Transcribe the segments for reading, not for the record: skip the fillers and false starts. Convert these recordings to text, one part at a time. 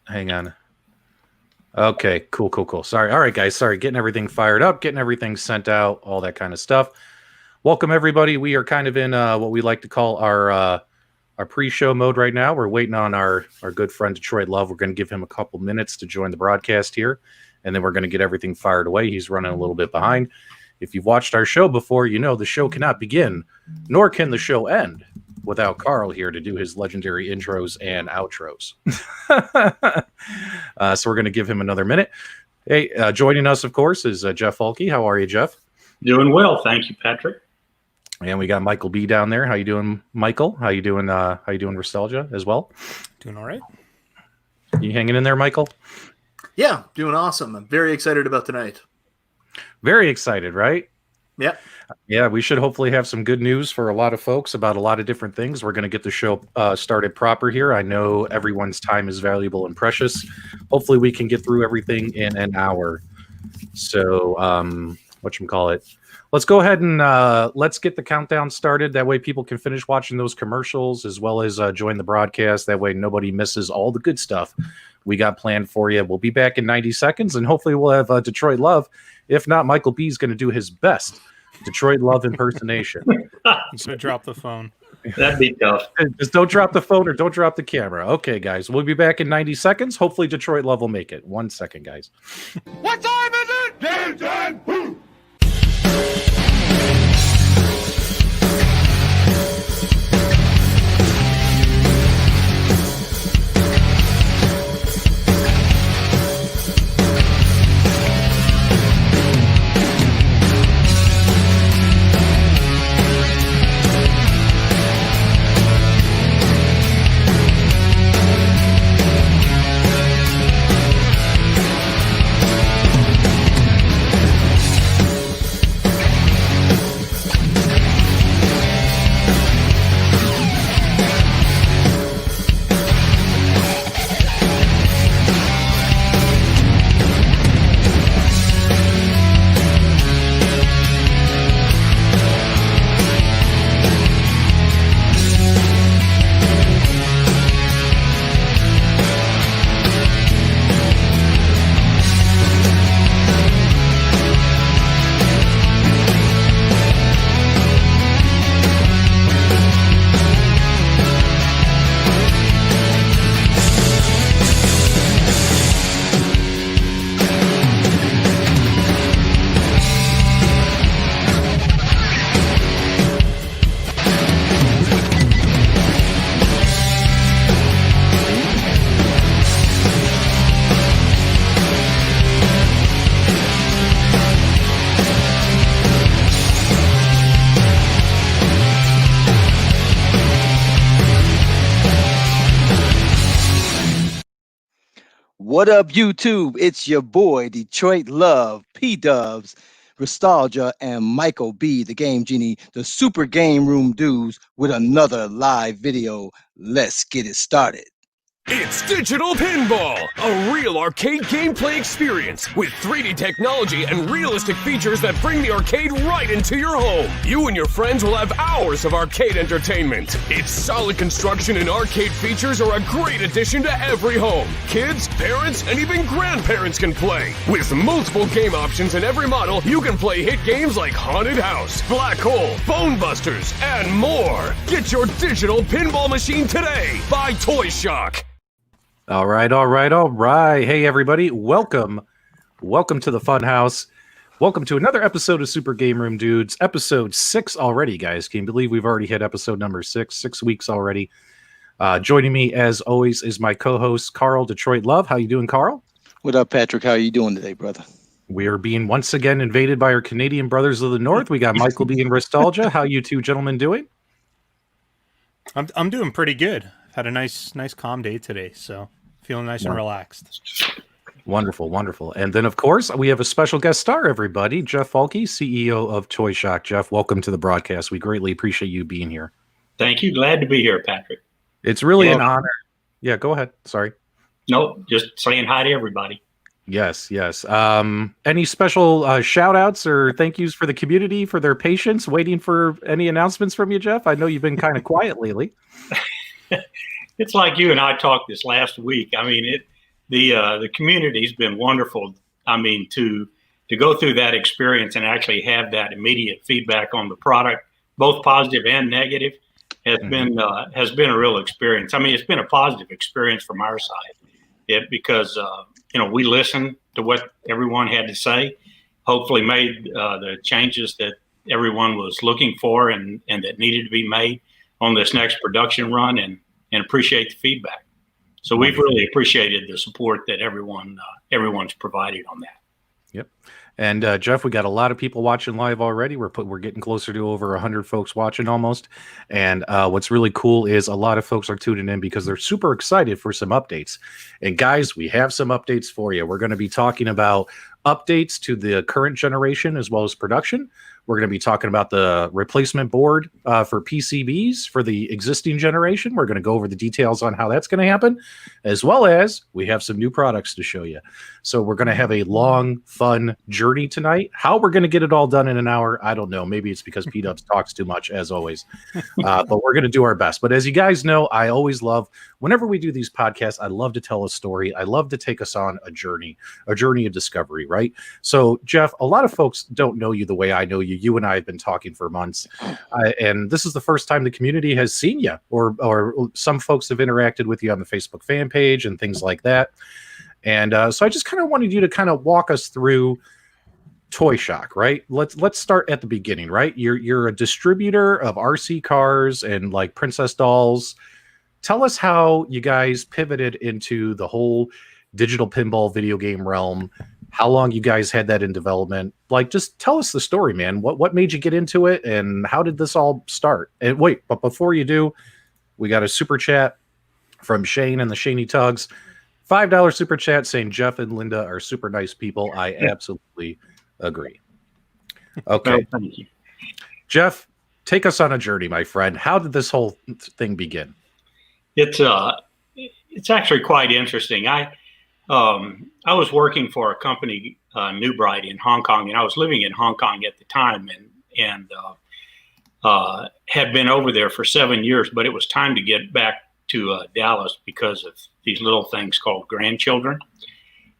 Hang on. Okay, cool. Sorry. All right, guys. Sorry, getting everything fired up, getting everything sent out, all that kind of stuff. Welcome, everybody. We are kind of in what we like to call our pre-show mode right now. We're waiting on our good friend Detroit Love. We're going to give him a couple minutes to join the broadcast here, and then we're going to get everything fired away. He's running a little bit behind. If you've watched our show before, you know the show cannot begin, nor can the show end, without Carl here to do his legendary intros and outros. So we're going to give him another minute. Hey, joining us, of course, is Jeff Falke. How are you, Jeff? Doing well, thank you, Patrick. And we got Michael B down there. How you doing, Michael? How you doing? Nostalgia as well? Doing all right. You hanging in there, Michael? Yeah, doing awesome. I'm very excited about tonight. Very excited, right? Yeah. Yeah, we should hopefully have some good news for a lot of folks about a lot of different things. We're going to get the show started proper here. I know everyone's time is valuable and precious. Hopefully we can get through everything in an hour. So, whatchamacallit? Let's go ahead and let's get the countdown started. That way people can finish watching those commercials as well as join the broadcast. That way nobody misses all the good stuff we got planned for you. We'll be back in 90 seconds, and hopefully we'll have Detroit Love. If not, Michael B is going to do his best Detroit Love impersonation. So drop the phone. That'd be tough. Just don't drop the phone or don't drop the camera. Okay, guys, we'll be back in 90 seconds. Hopefully Detroit Love will make it. 1 second, guys. What time is it? Game time! Woo! What up, YouTube? It's your boy, Detroit Love, P-Dubs, Nostalgia, and Michael B, the Game Genie, the Super Game Room dudes, with another live video. Let's get it started. It's Digital Pinball, a real arcade gameplay experience with 3D technology and realistic features that bring the arcade right into your home. You and your friends will have hours of arcade entertainment. Its solid construction and arcade features are a great addition to every home. Kids, parents, and even grandparents can play. With multiple game options in every model, you can play hit games like Haunted House, Black Hole, Bone Busters, and more. Get your digital pinball machine today by Toy Shock. All right. Hey, everybody. Welcome to the Fun House. Welcome to another episode of Super Game Room Dudes. Episode 6 already, guys. Can you believe we've already hit episode number 6? 6 weeks already. Joining me, as always, is my co-host, Carl Detroit Love. How you doing, Carl? What up, Patrick? How are you doing today, brother? We are being once again invaded by our Canadian brothers of the North. We got Michael B and Nostalgia. How you two gentlemen doing? I'm doing pretty good. Had a nice calm day today, so feeling nice and relaxed. Wonderful. And then, of course, we have a special guest star, everybody. Jeff Falke, CEO of Toy Shock. Jeff, welcome to the broadcast. We greatly appreciate you being here. Thank you. Glad to be here, Patrick. It's really an honor. Yeah, go ahead. Sorry. No, just saying hi to everybody. Yes. Any special shout-outs or thank yous for the community for their patience, waiting for any announcements from you, Jeff? I know you've been kind of quiet lately. It's like you and I talked this last week. I mean, the community's been wonderful. I mean, to go through that experience and actually have that immediate feedback on the product, both positive and negative, has been a real experience. I mean, it's been a positive experience from our side, because we listened to what everyone had to say, hopefully made the changes that everyone was looking for and that needed to be made on this next production run, and appreciate the feedback. So we've really appreciated the support that everyone's provided on that. Yep. And Jeff, we got a lot of people watching live already. We're getting closer to over 100 folks watching almost. And what's really cool is a lot of folks are tuning in because they're super excited for some updates. And guys, we have some updates for you. We're going to be talking about updates to the current generation as well as production. We're going to be talking about the replacement board for PCBs for the existing generation. We're going to go over the details on how that's going to happen, as well as we have some new products to show you. So we're going to have a long, fun journey tonight. How we're going to get it all done in an hour, I don't know. Maybe it's because P-Dubs talks too much, as always. But we're going to do our best. But as you guys know, I always love, whenever we do these podcasts, I love to tell a story. I love to take us on a journey of discovery, right? So, Jeff, a lot of folks don't know you the way I know you. You and I have been talking for months, and this is the first time the community has seen you, or some folks have interacted with you on the Facebook fan page and things like that. And so I just kind of wanted you to kind of walk us through Toy Shock, right? Let's start at the beginning, right? You're a distributor of RC cars and like princess dolls. Tell us how you guys pivoted into the whole digital pinball video game realm. How long you guys had that in development? Like, just tell us the story, man. What made you get into it, and how did this all start? And wait, but before you do, we got a super chat from Shane and the Shaney Tugs. $5 super chat saying Jeff and Linda are super nice people. I absolutely agree. Okay. Oh, thank you. Jeff, take us on a journey, my friend. How did this whole thing begin? It's actually quite interesting. I was working for a company, New Bright, in Hong Kong, and I was living in Hong Kong at the time, and had been over there for 7 years. But it was time to get back to Dallas because of these little things called grandchildren.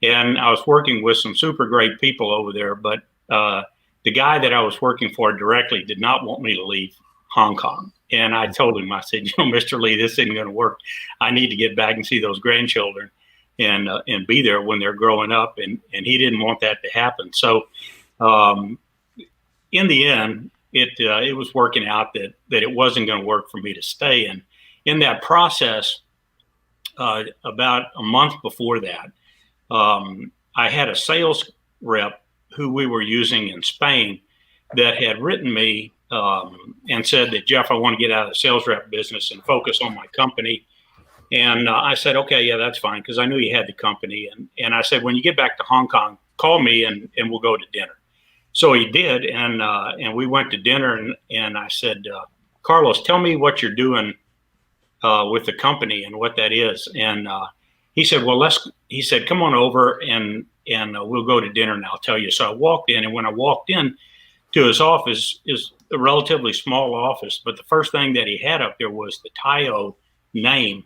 And I was working with some super great people over there, but the guy that I was working for directly did not want me to leave Hong Kong. And I told him, I said, Mr. Lee, this isn't going to work. I need to get back and see those grandchildren and be there when they're growing up. And he didn't want that to happen. So in the end, it was working out that it wasn't going to work for me to stay. And in that process, about a month before that, I had a sales rep who we were using in Spain that had written me and said that, Jeff, I want to get out of the sales rep business and focus on my company. And I said, okay, yeah, that's fine, because I knew he had the company. And I said, when you get back to Hong Kong, call me and we'll go to dinner. So he did, and we went to dinner, and I said, Carlos, tell me what you're doing with the company and what that is. And he said, well, he said, come on over and we'll go to dinner and I'll tell you. So I walked in, and when I walked in to his office, is a relatively small office, but the first thing that he had up there was the Taio name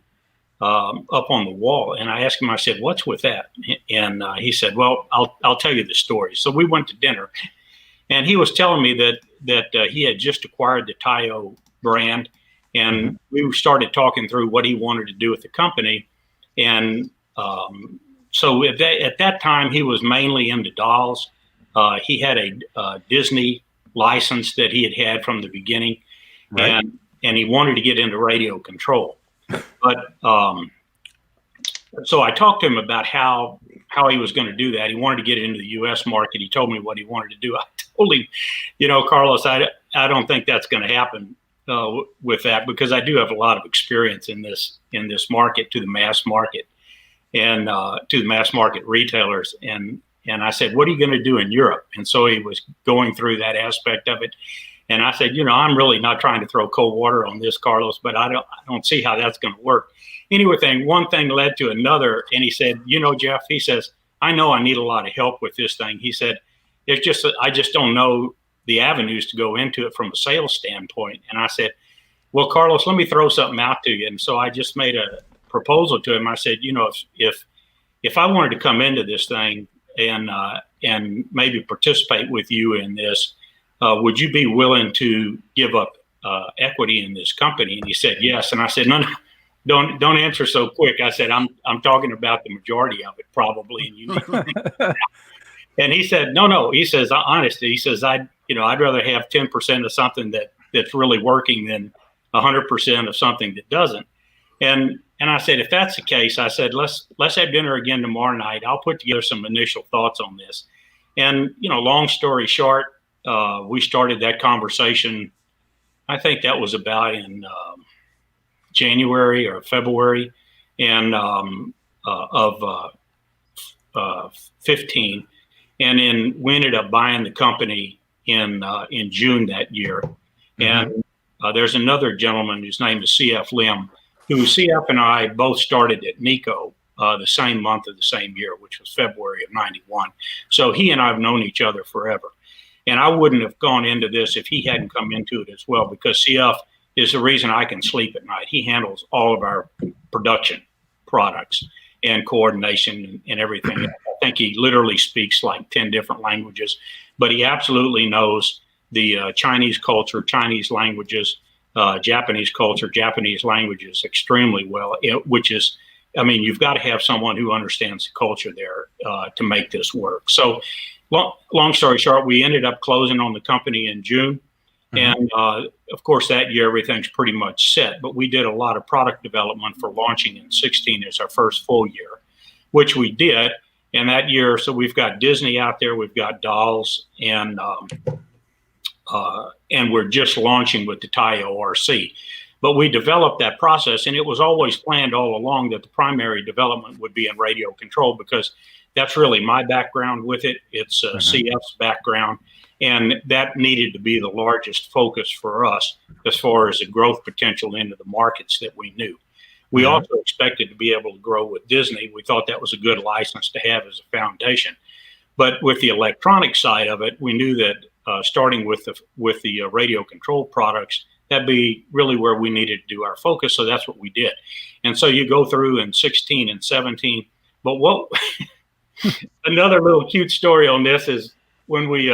up on the wall. And I asked him, I said, what's with that? And he said, well, I'll tell you the story. So we went to dinner, and he was telling me that he had just acquired the Taio brand, and we started talking through what he wanted to do with the company. And so at that time, he was mainly into dolls. He had a Disney license that he had from the beginning, right. and he wanted to get into radio control. But so I talked to him about how he was going to do that. He wanted to get into the U.S. market. He told me what he wanted to do. I told him, Carlos, I don't think that's going to happen with that, because I do have a lot of experience in this market, to the mass market and to the mass market retailers. And I said, what are you going to do in Europe? And so he was going through that aspect of it. And I said, I'm really not trying to throw cold water on this, Carlos, but I don't see how that's going to work. Anyway, one thing led to another. And he said, Jeff, he says, I know I need a lot of help with this thing. He said, it's just, I just don't know the avenues to go into it from a sales standpoint. And I said, well, Carlos, let me throw something out to you. And so I just made a proposal to him. I said, if if I wanted to come into this thing and maybe participate with you in this, would you be willing to give up equity in this company? And he said yes. And I said, no, don't answer so quick. I said, I'm talking about the majority of it probably, and you need to think about that. And he said, no. He says, honestly, he says, I'd rather have 10% of something that's really working than 100% of something that doesn't. And I said, if that's the case, I said, let's have dinner again tomorrow night. I'll put together some initial thoughts on this. And, long story short, we started that conversation. I think that was about in January or February and of 15. And then we ended up buying the company in June that year. And there's another gentleman whose name is CF Lim, who CF and I both started at Nico the same month of the same year, which was February of 91. So he and I have known each other forever. And I wouldn't have gone into this if he hadn't come into it as well, because CF is the reason I can sleep at night. He handles all of our production products and coordination and everything. I think he literally speaks like 10 different languages, but he absolutely knows the Chinese culture, Chinese languages, Japanese culture, Japanese languages extremely well, which is, you've got to have someone who understands the culture there to make this work. So long story short, we ended up closing on the company in June. And of course, that year, everything's pretty much set. But we did a lot of product development for launching in 16 as our first full year, which we did. And that year, so we've got Disney out there, we've got dolls, and we're just launching with the Thai ORC. But we developed that process, and it was always planned all along that the primary development would be in radio control, because that's really my background with it. It's CF's background. And that needed to be the largest focus for us as far as the growth potential into the markets that we knew. We also expected to be able to grow with Disney. We thought that was a good license to have as a foundation. But with the electronic side of it, we knew that starting with the radio control products, that'd be really where we needed to do our focus. So that's what we did. And so you go through in 16 and 17. But what another little cute story on this is when we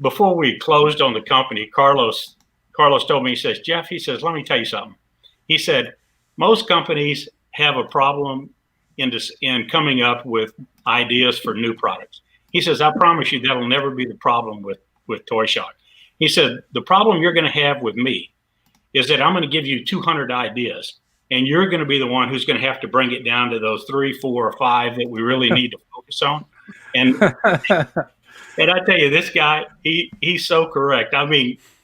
before we closed on the company, Carlos told me, he says, Jeff, he says, let me tell you something. He said, most companies have a problem in coming up with ideas for new products. He says, I promise you that'll never be the problem with Toy Shock. He said, the problem you're going to have with me is that I'm going to give you 200 ideas, and you're going to be the one who's going to have to bring it down to those 3, 4, or 5 that we really need to focus on. And and I tell you, this guy, he's so correct.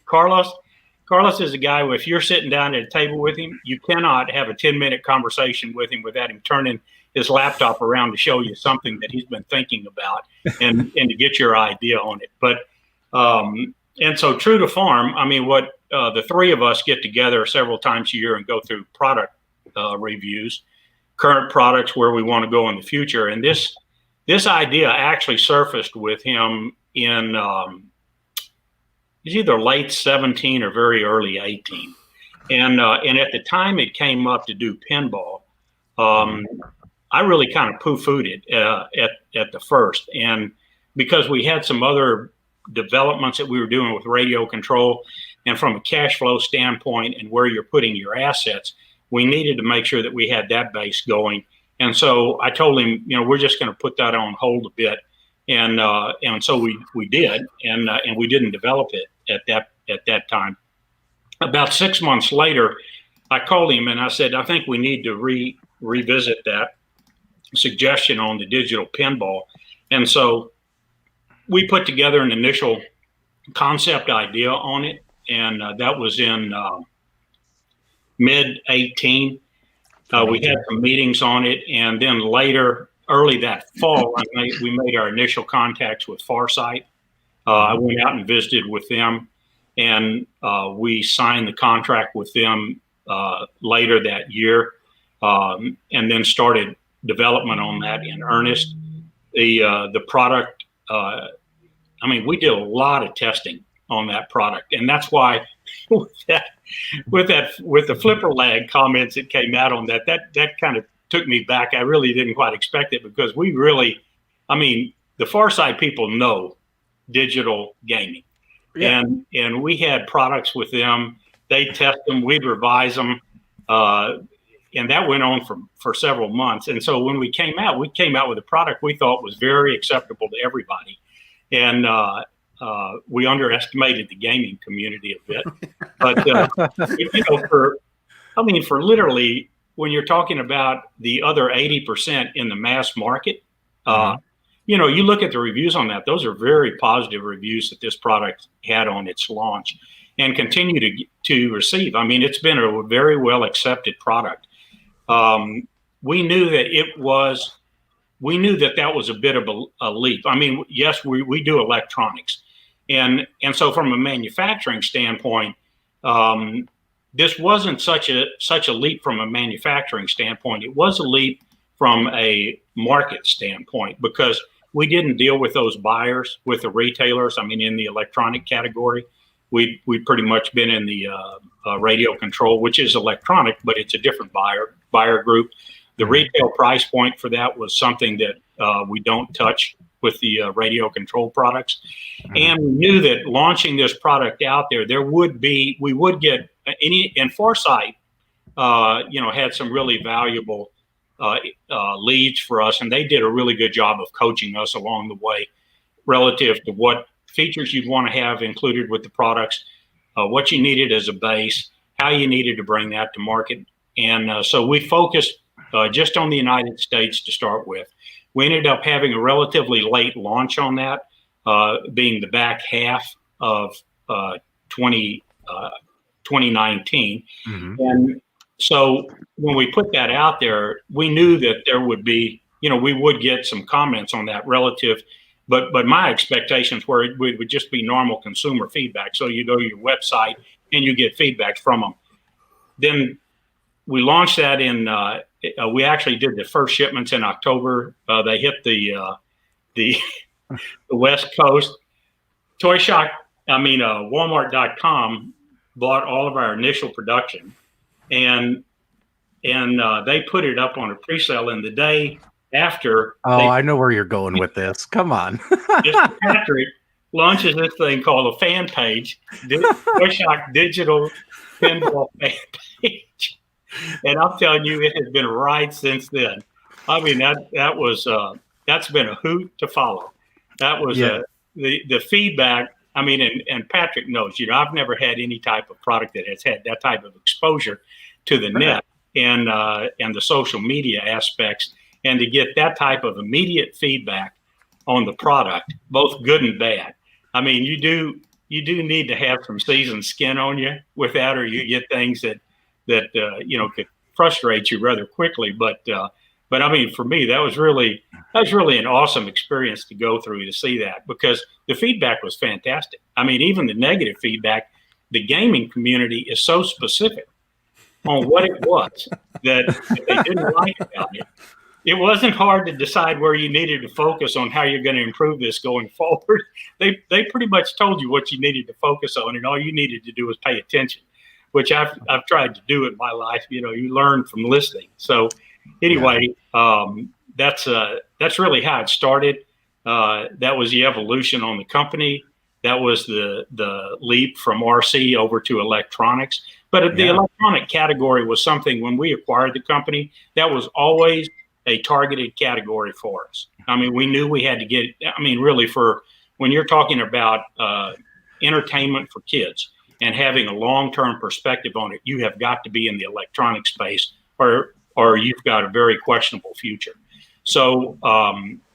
Carlos is a guy who, if you're sitting down at a table with him, you cannot have a 10-minute conversation with him without him turning his laptop around to show you something that he's been thinking about and to get your idea on it. But and so true to form, what the three of us get together several times a year and go through product reviews, current products, where we want to go in the future. And this idea actually surfaced with him in it's either late 17 or very early 18. And at the time it came up to do pinball, I really kind of poo-pooed it at the first. And because we had some other developments that we were doing with radio control, and from a cash flow standpoint and where you're putting your assets, we needed to make sure that we had that base going. And so I told him, we're just going to put that on hold a bit. And so we did, and we didn't develop it at that time. About 6 months later, I called him and I said, I think we need to revisit that suggestion on the digital pinball. And so we put together an initial concept idea on it, and that was in mid-18. We had some meetings on it, and then later, early that fall, we made our initial contacts with Farsight. I went out and visited with them, and we signed the contract with them later that year, and then started development on that in earnest. The product, we did a lot of testing on that product, and that's why with the flipper lag comments that came out on that kind of took me back. I really didn't quite expect it because we really, I mean, the Far Side people know digital gaming. Yeah. And we had products with them. They test them, we'd revise them. And that went on for several months. And so when we came out with a product we thought was very acceptable to everybody. And we underestimated the gaming community a bit. But, you know, for literally, when you're talking about the other 80% in the mass market, you know, you look at the reviews on that, those are very positive reviews that this product had on its launch and continue to receive. I mean, it's been a very well accepted product. We knew that that was a bit of a leap. I mean, yes, we do electronics. And so from a manufacturing standpoint, this wasn't such a leap from a manufacturing standpoint. It was a leap from a market standpoint because we didn't deal with those buyers, with the retailers. I mean, in the electronic category, we'd pretty much been in the radio control, which is electronic, but it's a different buyer group. The retail price point for that was something that we don't touch with the radio control products. And we knew that launching this product out there, we would get and Farsight, you know, had some really valuable leads for us, and they did a really good job of coaching us along the way relative to what features you'd want to have included with the products, what you needed as a base, how you needed to bring that to market. And so we focused just on the United States to start with. We ended up having a relatively late launch on that, being the back half of 2019. And so when we put that out there, we knew that there would be, you know, we would get some comments on that relative, but my expectations were it would just be normal consumer feedback. So you go to your website and you get feedback from them. Then we launched that we actually did the first shipments in October. They hit the West Coast. Toy Shock, Walmart.com bought all of our initial production, and they put it up on a pre-sale. And the day after, I know where you're going with this. Come on, Mr. Patrick launches this thing called a fan page, Toy Shock Digital Pinball fan page. And I'm telling you, it has been a ride since then. I mean, that's been a hoot to follow. That was the feedback. I mean, and Patrick knows, you know, I've never had any type of product that has had that type of exposure to the net and the social media aspects, and to get that type of immediate feedback on the product, both good and bad. I mean, you do need to have some seasoned skin on you with that, or you get things that you know, could frustrate you rather quickly. But I mean, for me, that was really an awesome experience to go through, to see that, because the feedback was fantastic. I mean, even the negative feedback, the gaming community is so specific on what it was that they didn't like about it. It wasn't hard to decide where you needed to focus on how you're going to improve this going forward. They pretty much told you what you needed to focus on, and all you needed to do was pay attention, which I've tried to do in my life. You know, you learn from listening. So anyway, that's really how it started. That was the evolution on the company. That was the leap from RC over to electronics. But the electronic category was something, when we acquired the company, that was always a targeted category for us. I mean, we knew we had to get, I mean, really, for when you're talking about entertainment for kids and having a long-term perspective on it, you have got to be in the electronic space, or you've got a very questionable future. So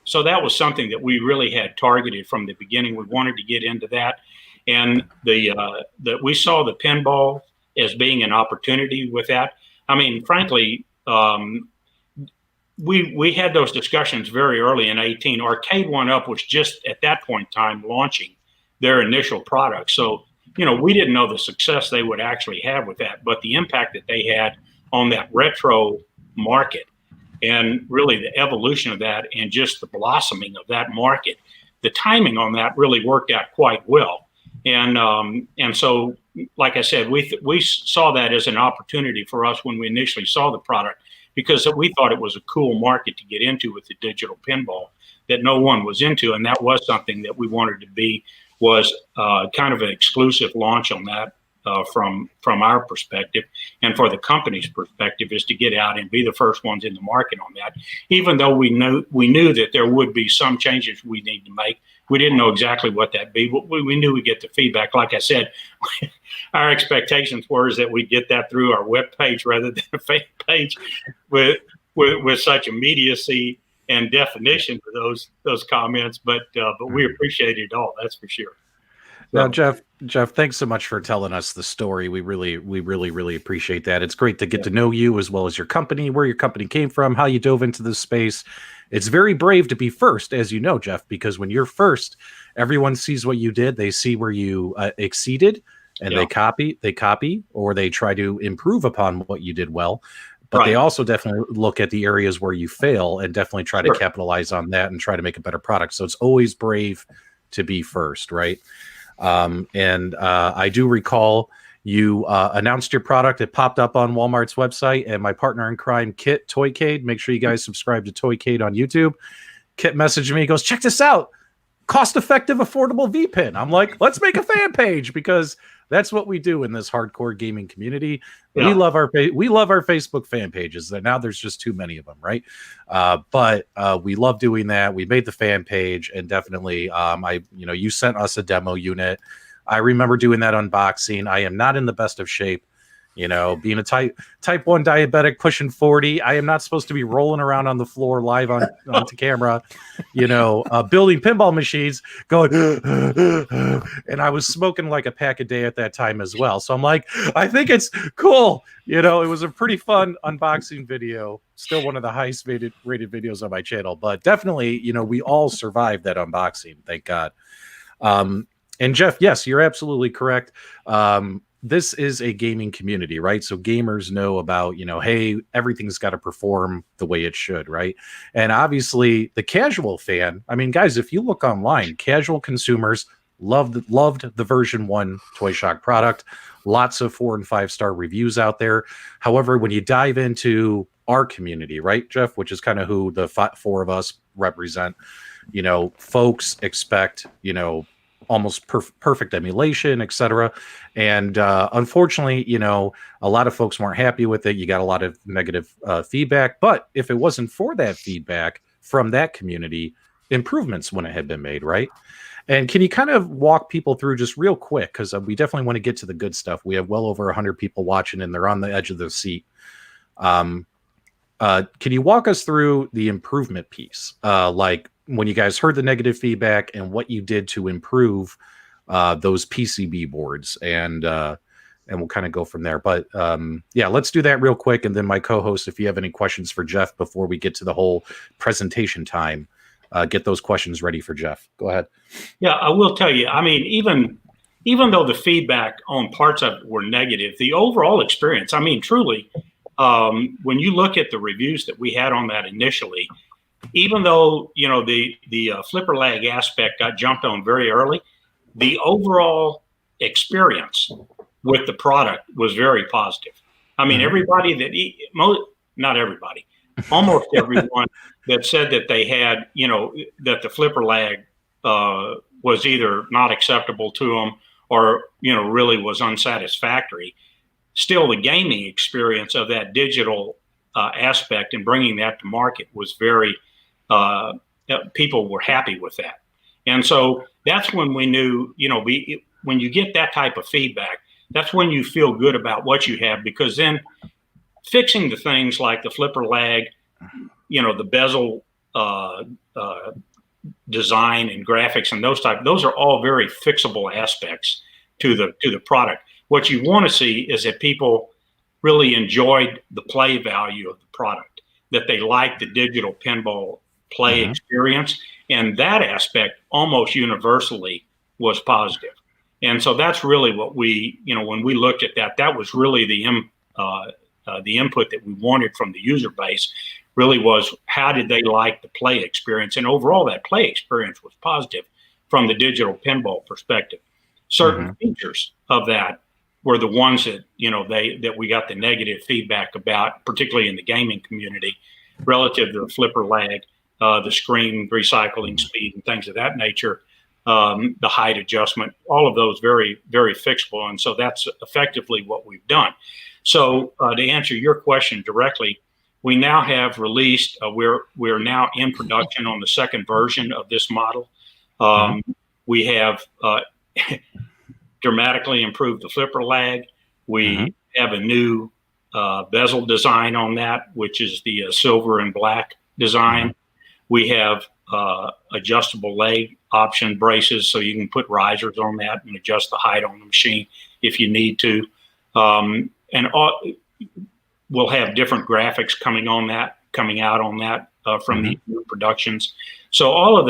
so that was something that we really had targeted from the beginning. We wanted to get into that, and we saw the pinball as being an opportunity with that. I mean, frankly, we had those discussions very early in 2018. Arcade 1-Up was just at that point in time launching their initial product. So, you know, we didn't know the success they would actually have with that, but the impact that they had on that retro market, and really the evolution of that, and just the blossoming of that market, the timing on that really worked out quite well. And so, like I said, we saw that as an opportunity for us when we initially saw the product, because we thought it was a cool market to get into with the digital pinball that no one was into. And that was something that we wanted to be, was kind of an exclusive launch on that from our perspective, and for the company's perspective, is to get out and be the first ones in the market on that. Even though we knew that there would be some changes we need to make, we didn't know exactly what that'd be, but we knew we'd get the feedback. Like I said, our expectations were is that we'd get that through our web page rather than a fan page with such immediacy and definition for those comments. But we appreciate it all, that's for sure. Now, Jeff, thanks so much for telling us the story. We really appreciate that. It's great to get to know you as well as your company, where your company came from, how you dove into this space. It's very brave to be first, as you know, Jeff, because when you're first, everyone sees what you did. They see where you exceeded, and they copy, or they try to improve upon what you did well. But they also definitely look at the areas where you fail and definitely try to capitalize on that and try to make a better product. So it's always brave to be first, right? I do recall you announced your product. It popped up on Walmart's website, and my partner in crime, Kit Toycade, make sure you guys subscribe to Toycade on YouTube. Kit messaged me, he goes, check this out. Cost-effective, affordable V-Pin. I'm like, let's make a fan page, because that's what we do in this hardcore gaming community. Yeah. We love our Facebook fan pages. Now there's just too many of them, right? But we love doing that. We made the fan page, and definitely, you sent us a demo unit. I remember doing that unboxing. I am not in the best of shape. Being a type 1 diabetic pushing 40, I am not supposed to be rolling around on the floor live onto camera, building pinball machines, going, and I was smoking like a pack a day at that time as well. So I'm like, I think it's cool. It was a pretty fun unboxing video. Still one of the highest rated videos on my channel, but definitely, we all survived that unboxing. Thank God. And Jeff, yes, you're absolutely correct. This is a gaming community, right? So gamers know about, hey, everything's got to perform the way it should, right? And obviously the casual fan, guys, if you look online, casual consumers loved the version 1 Toy Shock product. Lots of 4 and 5 star reviews out there. However, when you dive into our community, right, Jeff, which is kind of who the 4 of us represent, folks expect, almost perfect emulation, etc. And unfortunately, a lot of folks weren't happy with it. You got a lot of negative feedback. But if it wasn't for that feedback from that community, improvements wouldn't have been made, right? And can you kind of walk people through just real quick, because we definitely want to get to the good stuff. We have well over 100 people watching, and they're on the edge of their seat. Can you walk us through the improvement piece? Like when you guys heard the negative feedback and what you did to improve those PCB boards, and we'll kind of go from there. But let's do that real quick. And then my co-host, if you have any questions for Jeff before we get to the whole presentation time, get those questions ready for Jeff. Go ahead. Yeah, I will tell you, even though the feedback on parts of it were negative, the overall experience, truly, when you look at the reviews that we had on that initially, even though, the flipper lag aspect got jumped on very early, the overall experience with the product was very positive. Everybody not everybody, almost everyone that said that they had, that the flipper lag was either not acceptable to them or, really was unsatisfactory. Still, the gaming experience of that digital aspect and bringing that to market was very, people were happy with that. And so that's when we knew, when you get that type of feedback, that's when you feel good about what you have, because then fixing the things like the flipper lag, the bezel design and graphics and those are all very fixable aspects to the product. What you want to see is that people really enjoyed the play value of the product, that they liked the digital pinball play experience, and that aspect almost universally was positive. And so that's really what we, when we looked at that was really the input that we wanted from the user base. Really was, how did they like the play experience? And overall, that play experience was positive from the digital pinball perspective. Certain features of that were the ones that, that we got the negative feedback about, particularly in the gaming community, relative to the flipper lag, the screen recycling speed and things of that nature, the height adjustment, all of those very, very fixable. And so that's effectively what we've done. So to answer your question directly, we now have released, we're now in production on the second version of this model. We have dramatically improved the flipper lag. We have a new bezel design on that, which is the silver and black design. We have adjustable leg option braces, so you can put risers on that and adjust the height on the machine if you need to. We'll have different graphics coming out on that from the new productions. So all of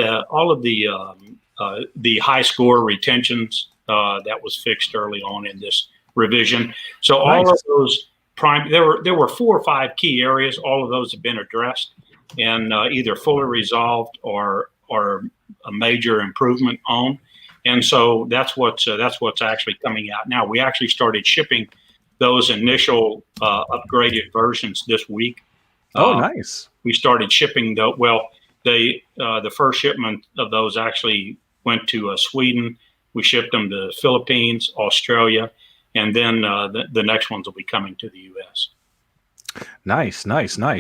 the high score retentions that was fixed early on in this revision. So all of those there were 4 or 5 key areas. All of those have been addressed and either fully resolved or a major improvement on. And so that's what's actually coming out now. We actually started shipping those initial upgraded versions this week. Oh, nice. We started shipping the first shipment of those actually went to Sweden. We shipped them to the Philippines, Australia, and then the next ones will be coming to the U.S. Nice.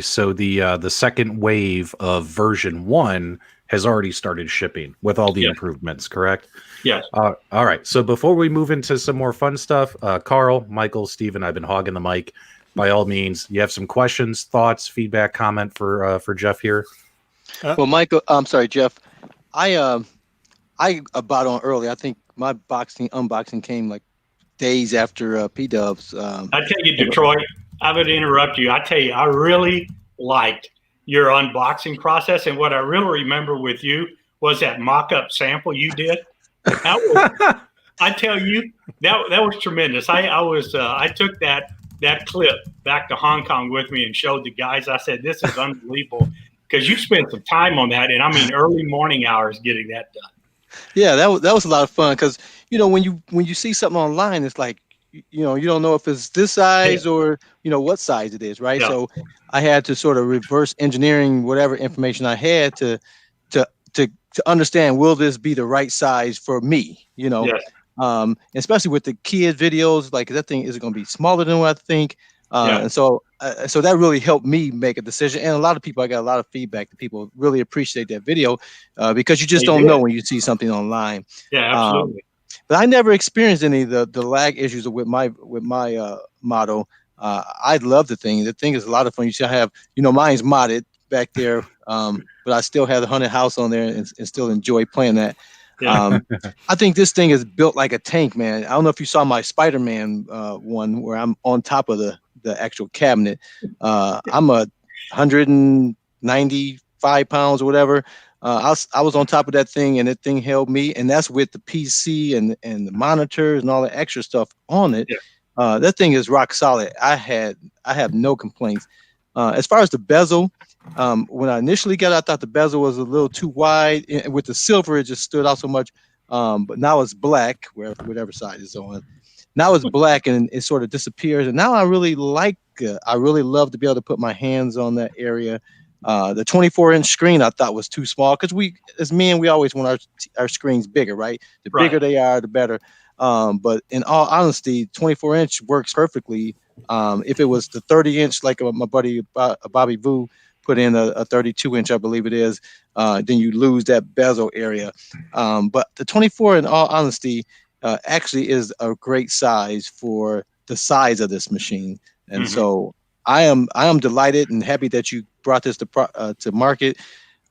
So the second wave of version 1 has already started shipping with all the improvements, correct? Yes. All right. So before we move into some more fun stuff, Carl, Michael, Steven, I've been hogging the mic. By all means, you have some questions, thoughts, feedback, comment for Jeff here? Well, Michael, I'm sorry, Jeff. I bought on early. I think my unboxing came like days after P-Dubs. I tell you, Detroit, I would interrupt you. I tell you, I really liked your unboxing process. And what I really remember with you was that mock-up sample you did. I tell you, that was tremendous. I took that clip back to Hong Kong with me and showed the guys. I said, this is unbelievable, because you spent some time on that, and I mean early morning hours getting that done. Yeah, that was a lot of fun, because when you see something online, it's like you don't know if it's this size or what size it is, right? So I had to sort of reverse engineering whatever information I had to understand, will this be the right size for me? Especially with the kid videos, like that thing is going to be smaller than what I think. And so that really helped me make a decision. And a lot of people, I got a lot of feedback that people really appreciate that video because you just don't know when you see something online. Yeah, absolutely. But I never experienced any of the lag issues with my model. I love the thing. The thing is a lot of fun. You see, I have, mine's modded back there, but I still have the Haunted House on there and still enjoy playing that. I think this thing is built like a tank, man. I don't know if you saw my Spider-Man one where I'm on top of the actual cabinet. I'm 195 pounds or whatever. I was on top of that thing, and that thing held me, and that's with the PC and the monitors and all the extra stuff on it. That thing is rock solid. I have no complaints. As far as the bezel, when I initially got it, I thought the bezel was a little too wide. With the silver, it just stood out so much. But now it's black, whatever side it's on. Now it's black, and it sort of disappears. And now I really like it. I really love to be able to put my hands on that area. The 24-inch screen I thought was too small, because as men, we always want our screens bigger, right? The bigger they are, the better. But in all honesty, 24-inch works perfectly. If it was the 30-inch, like my buddy Bobby Vu put in a 32-inch, I believe it is, then you lose that bezel area. But the 24, in all honesty, actually is a great size for the size of this machine. And so I am delighted and happy that you brought this to market.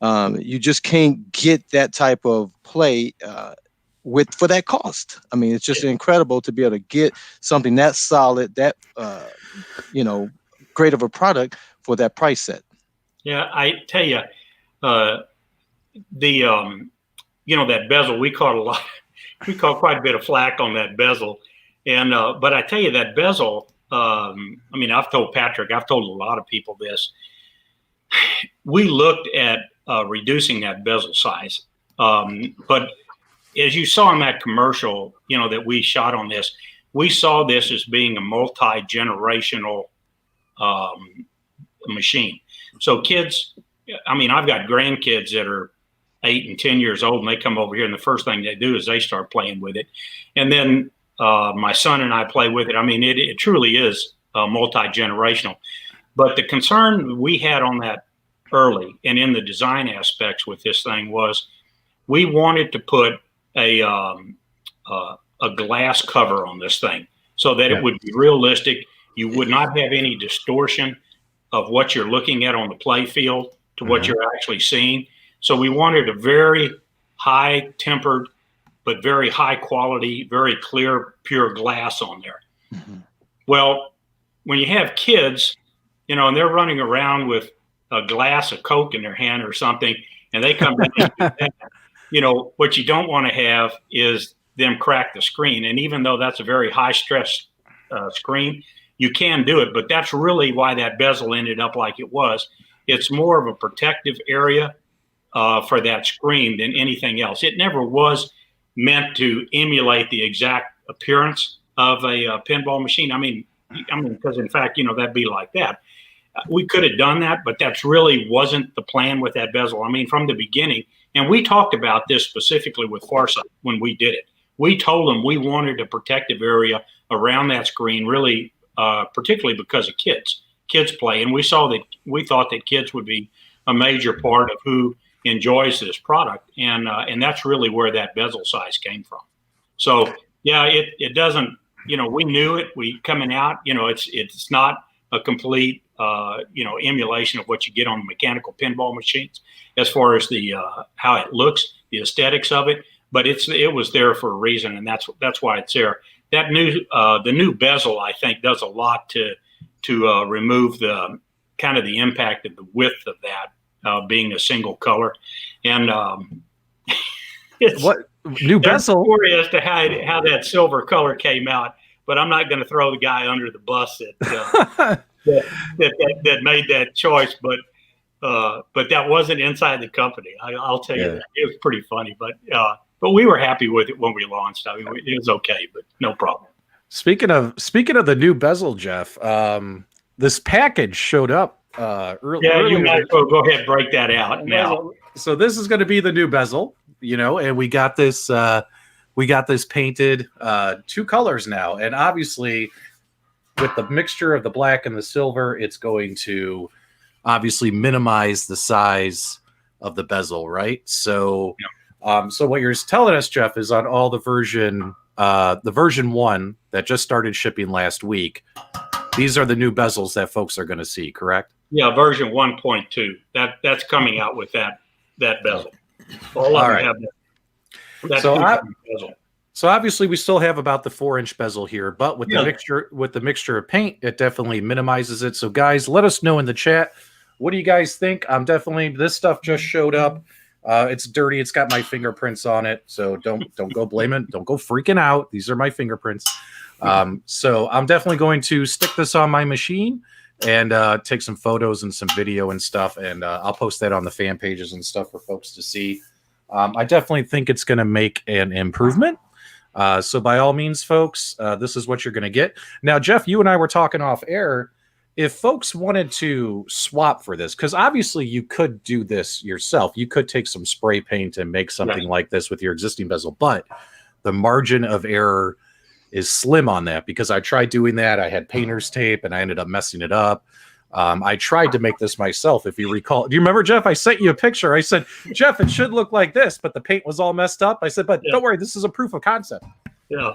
You just can't get that type of play for that cost. I mean, it's just incredible to be able to get something that solid, that great of a product for that price set. Yeah, I tell you, that bezel, we caught quite a bit of flack on that bezel, and but I tell you, that bezel. I've told Patrick, I've told a lot of people this. We looked at reducing that bezel size, but as you saw in that commercial, that we shot on this, we saw this as being a multi-generational machine. So kids, I mean, I've got grandkids that are 8 and 10 years old, and they come over here, and the first thing they do is they start playing with it. And then my son and I play with it. I mean, it truly is multi-generational. But the concern we had on that early and in the design aspects with this thing was we wanted to put a glass cover on this thing so that it would be realistic. You would not have any distortion of what you're looking at on the play field to what you're actually seeing. So we wanted a very high tempered, but very high quality, very clear, pure glass on there. Well, when you have kids, you know, and they're running around with a glass of Coke in their hand or something, and they come in, you know, what you don't want to have is them crack the screen. And even though that's a very high stress screen, you can do it. But that's really why that bezel ended up like it was. It's more of a protective area for that screen than anything else. It never was meant to emulate the exact appearance of a pinball machine. I mean, because in fact, you know, that'd be like that. We could have done that, but that's really wasn't the plan with that bezel. I mean, from the beginning, and we talked about this specifically with Farsight when we did it. We told them we wanted a protective area around that screen, really, particularly because of kids play. And we thought that kids would be a major part of who enjoys this product. And that's really where that bezel size came from. So yeah, it doesn't, you know, we knew it, coming out, you know, it's not a complete, you know, emulation of what you get on mechanical pinball machines as far as the how it looks, the aesthetics of it, but it was there for a reason, and that's why it's there. That the new bezel, I think, does a lot to remove the kind of the impact of the width of that being a single color, and it's what new bezel? Story as to how that silver color came out, but I'm not going to throw the guy under the bus that that made that choice. But that wasn't inside the company. I'll tell you that. It was pretty funny, but we were happy with it when we launched. I mean, it was okay, but no problem. Speaking of the new bezel, Jeff, this package showed up earlier. Yeah, you might as well go ahead and break that out now. So this is going to be the new bezel, you know, and we got this painted 2 colors now, and obviously with the mixture of the black and the silver, it's going to obviously minimize the size of the bezel, right? So, so what you're telling us, Jeff, is on all the version 1 that just started shipping last week, these are the new bezels that folks are going to see, correct? Yeah, version 1.2. That's coming out with that bezel. All of them have that bezel. So obviously we still have about the 4-inch bezel here, but with the mixture of paint, it definitely minimizes it. So guys, let us know in the chat. What do you guys think? This stuff just showed up. It's dirty. It's got my fingerprints on it. So don't go blaming. Don't go freaking out. These are my fingerprints. So I'm definitely going to stick this on my machine and take some photos and some video and stuff. And I'll post that on the fan pages and stuff for folks to see. I definitely think it's going to make an improvement. So by all means, folks, this is what you're going to get. Now, Jeff, you and I were talking off air. If folks wanted to swap for this, because obviously you could do this yourself. You could take some spray paint and make something like this with your existing bezel, but the margin of error is slim on that because I tried doing that. I had painter's tape and I ended up messing it up. I tried to make this myself, if you recall. Do you remember, Jeff? I sent you a picture. I said, Jeff, it should look like this, but the paint was all messed up. I said, but don't worry, this is a proof of concept. Yeah.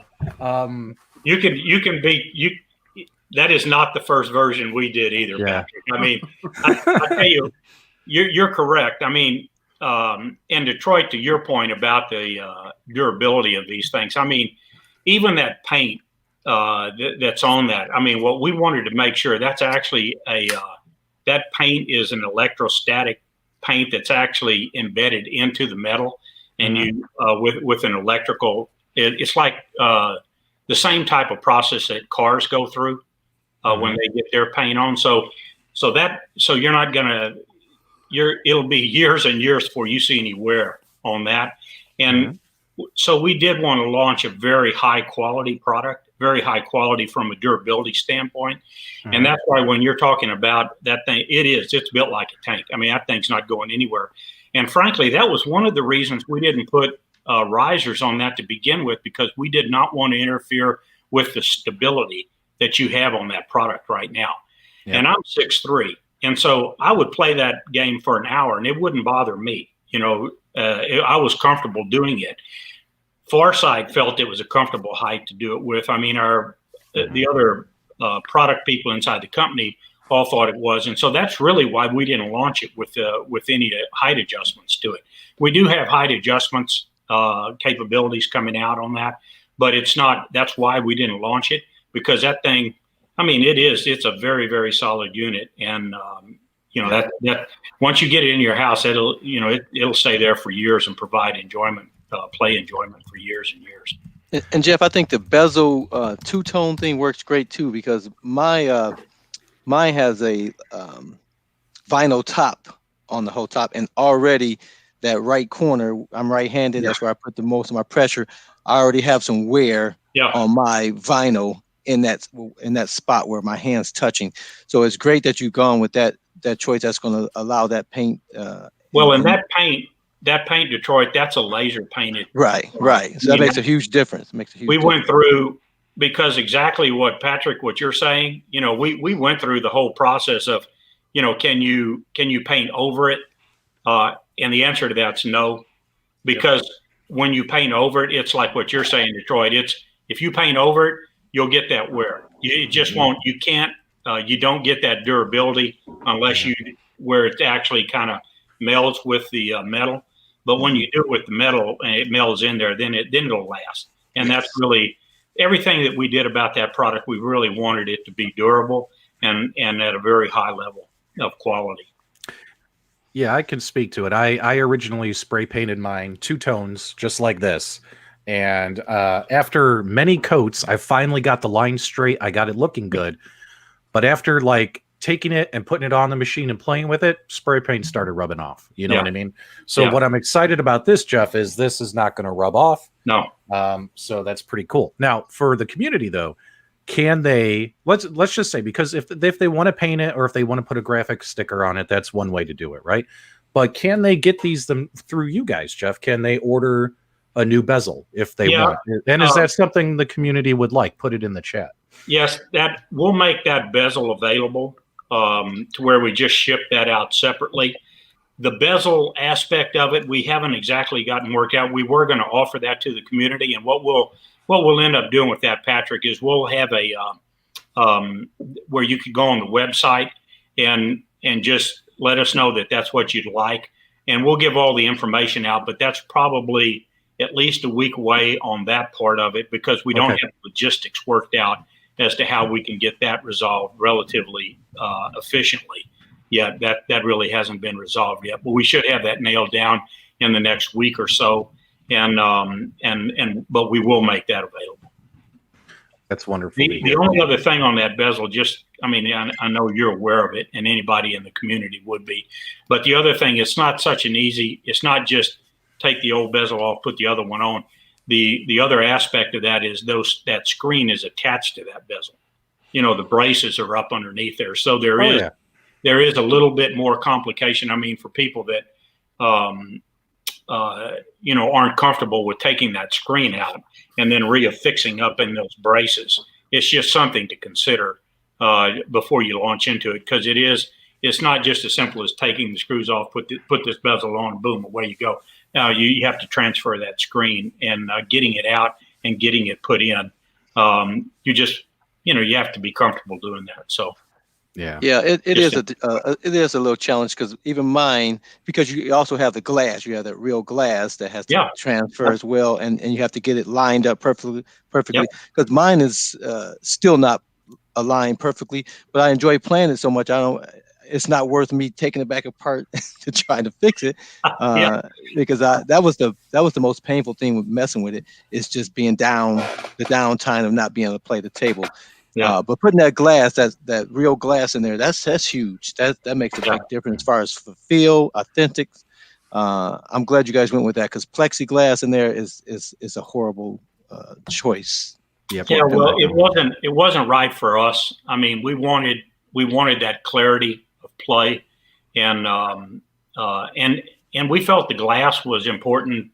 You can be. That is not the first version we did either, Patrick. I mean, I tell you, you're correct. I mean, in Detroit, to your point about the durability of these things, I mean, even that paint that's on that, I mean, what we wanted to make sure that's actually that paint is an electrostatic paint that's actually embedded into the metal, and you with an electrical, it's like the same type of process that cars go through. When they get their paint on, so you're not gonna, it'll be years and years before you see any wear on that, and so we did want to launch a very high quality product very high quality from a durability standpoint. And that's why when you're talking about that thing, it's built like a tank. I mean, that thing's not going anywhere. And frankly, that was one of the reasons we didn't put risers on that to begin with, because we did not want to interfere with the stability that you have on that product right now. Yeah. And I'm 6'3", and so I would play that game for an hour and it wouldn't bother me. I was comfortable doing it. Farside felt it was a comfortable height to do it with. I mean, the other product people inside the company all thought it was, and so that's really why we didn't launch it with any height adjustments to it. We do have height adjustments capabilities coming out on that, but it's not. That's why we didn't launch it, because that thing, I mean, it's a very, very solid unit, and that once you get it in your house, it'll stay there for years and provide enjoyment, play enjoyment for years and years. And Jeff, I think the bezel two-tone thing works great too, because mine has a vinyl top on the whole top, and already that right corner, I'm right-handed. That's where I put the most of my pressure. I already have some wear on my vinyl in that spot where my hand's touching. So it's great that you've gone with that choice. That's going to allow that paint. And that paint, Detroit, that's a laser painted. Right. So that makes a huge difference. We went through, because exactly what you're saying, we went through the whole process of, can you paint over it? And the answer to that's no, because when you paint over it, it's like what you're saying, Detroit. If you paint over it, you'll get that wear. You just won't. You can't. You don't get that durability unless where it actually kind of melds with the metal. But when you do it with the metal and it melds in there, then it'll last. And that's really everything that we did about that product. We really wanted it to be durable and at a very high level of quality. Yeah, I can speak to it. I originally spray painted mine two tones, just like this. And after many coats, I finally got the line straight. I got it looking good. But after taking it and putting it on the machine and playing with it, spray paint started rubbing off. You know what I mean? So what I'm excited about this, Jeff, is this is not going to rub off. No. So that's pretty cool. Now, for the community, though, can they, let's just say, because if they want to paint it or if they want to put a graphic sticker on it, that's one way to do it, right? But can they get them through you guys, Jeff? Can they order a new bezel if they want? And is that something the community would like? Put it in the chat. Yes, that we'll make that bezel available to where we just ship that out separately. The bezel aspect of it, we haven't exactly gotten worked out. We were going to offer that to the community, and what we'll end up doing with that, Patrick, is we'll have a where you could go on the website and just let us know that that's what you'd like, and we'll give all the information out. But that's probably at least a week away on that part of it, because we don't have logistics worked out as to how we can get that resolved relatively efficiently. Yeah, that really hasn't been resolved yet, but we should have that nailed down in the next week or so. But we will make that available. That's wonderful. The only other thing on that bezel, I know you're aware of it, and anybody in the community would be, but the other thing, it's not not just take the old bezel off, put the other one on. The other aspect of that is that screen is attached to that bezel. The braces are up underneath there, so there is a little bit more complication. I mean, for people that aren't comfortable with taking that screen out and then reaffixing up in those braces, it's just something to consider before you launch into it, because it's not just as simple as taking the screws off, put this bezel on, and boom, away you go. Now you have to transfer that screen, and getting it out and getting it put in. You have to be comfortable doing that. So. It is a little challenge, because even mine, because you also have the glass, you have that real glass that has to transfer as well, and you have to get it lined up perfectly, because mine is still not aligned perfectly, but I enjoy playing it so much. It's not worth me taking it back apart to try to fix it, because that was the most painful thing with messing with it, is just being the downtime of not being able to play the table. But putting that glass, that real glass in there, that's huge. That makes a big difference as far as feel, authentic. I'm glad you guys went with that, because plexiglass in there is a horrible choice. Yep. Yeah, well, it wasn't right for us. I mean, we wanted that clarity of play, and we felt the glass was important,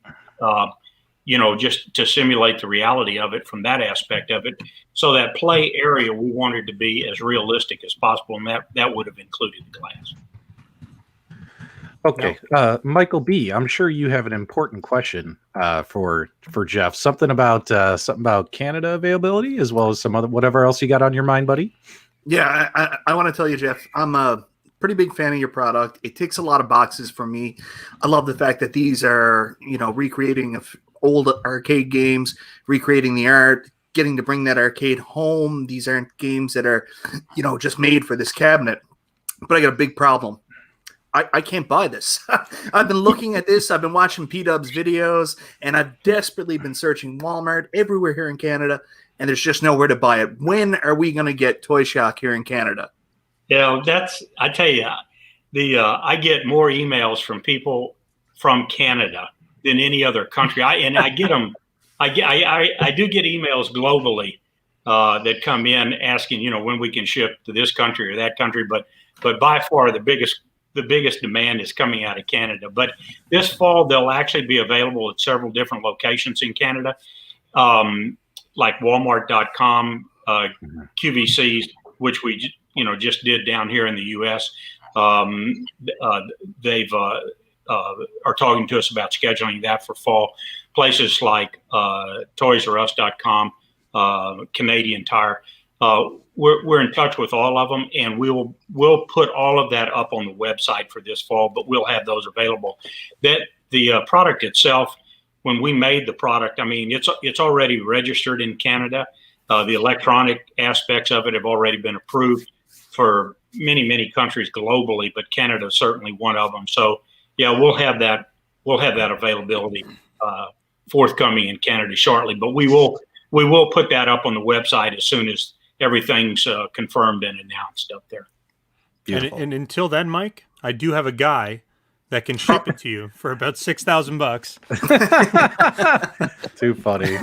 just to simulate the reality of it from that aspect of it. So that play area we wanted to be as realistic as possible, and that would have included the glass. Okay, Michael B., I'm sure you have an important question for Jeff. Something about Canada availability, as well as some other whatever else you got on your mind, buddy. Yeah, I want to tell you, Jeff, I'm a pretty big fan of your product. It ticks a lot of boxes for me. I love the fact that these are, recreating old arcade games, recreating the art, getting to bring that arcade home. These aren't games that are, just made for this cabinet. But I got a big problem. I can't buy this. I've been looking at this. I've been watching P-Dub's videos, and I've desperately been searching Walmart everywhere here in Canada, and there's just nowhere to buy it. When are we going to get Toy Shock here in Canada? Yeah, I tell you, I get more emails from people from Canada than any other country. I get them. I do get emails globally that come in asking, when we can ship to this country or that country, but by far the biggest demand is coming out of Canada. But this fall, they'll actually be available at several different locations in Canada, like Walmart.com, QVCs, which we just did down here in the U.S. They've are talking to us about scheduling that for fall. Places like ToysRUs.com, Canadian Tire. We're in touch with all of them, and we'll put all of that up on the website for this fall, but we'll have those available. That the product itself, when we made the product, I mean, it's already registered in Canada. The electronic aspects of it have already been approved for many, many countries globally, but Canada is certainly one of them. So yeah, we'll have that availability forthcoming in Canada shortly, but we will put that up on the website as soon as everything's confirmed and announced up there. And until then, Mike, I do have a guy that can ship it to you for about $6,000. Too funny.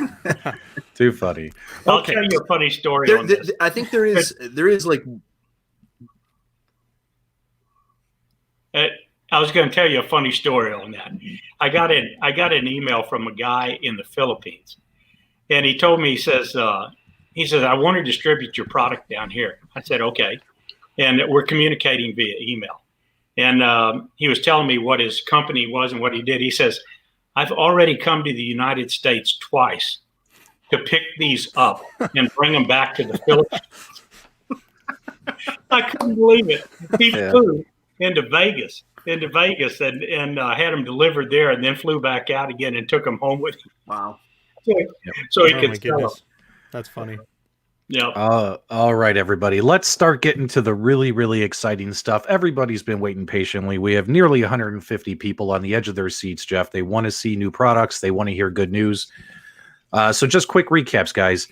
Too funny. I'll tell you a funny story on this. I think there is like. I was going to tell you a funny story on that. I got an email from a guy in the Philippines, and he told me, he says, I want to distribute your product down here. I said, okay. And we're communicating via email. And he was telling me what his company was and what he did. He says, I've already come to the United States twice to pick these up and bring them back to the Philippines. I couldn't believe it. He flew into Vegas and had them delivered there, and then flew back out again and took them home with him. Wow. So he could sell them. That's funny. Yeah. All right, everybody. Let's start getting to the really, really exciting stuff. Everybody's been waiting patiently. We have nearly 150 people on the edge of their seats, Jeff. They want to see new products. They want to hear good news. So just quick recaps, guys.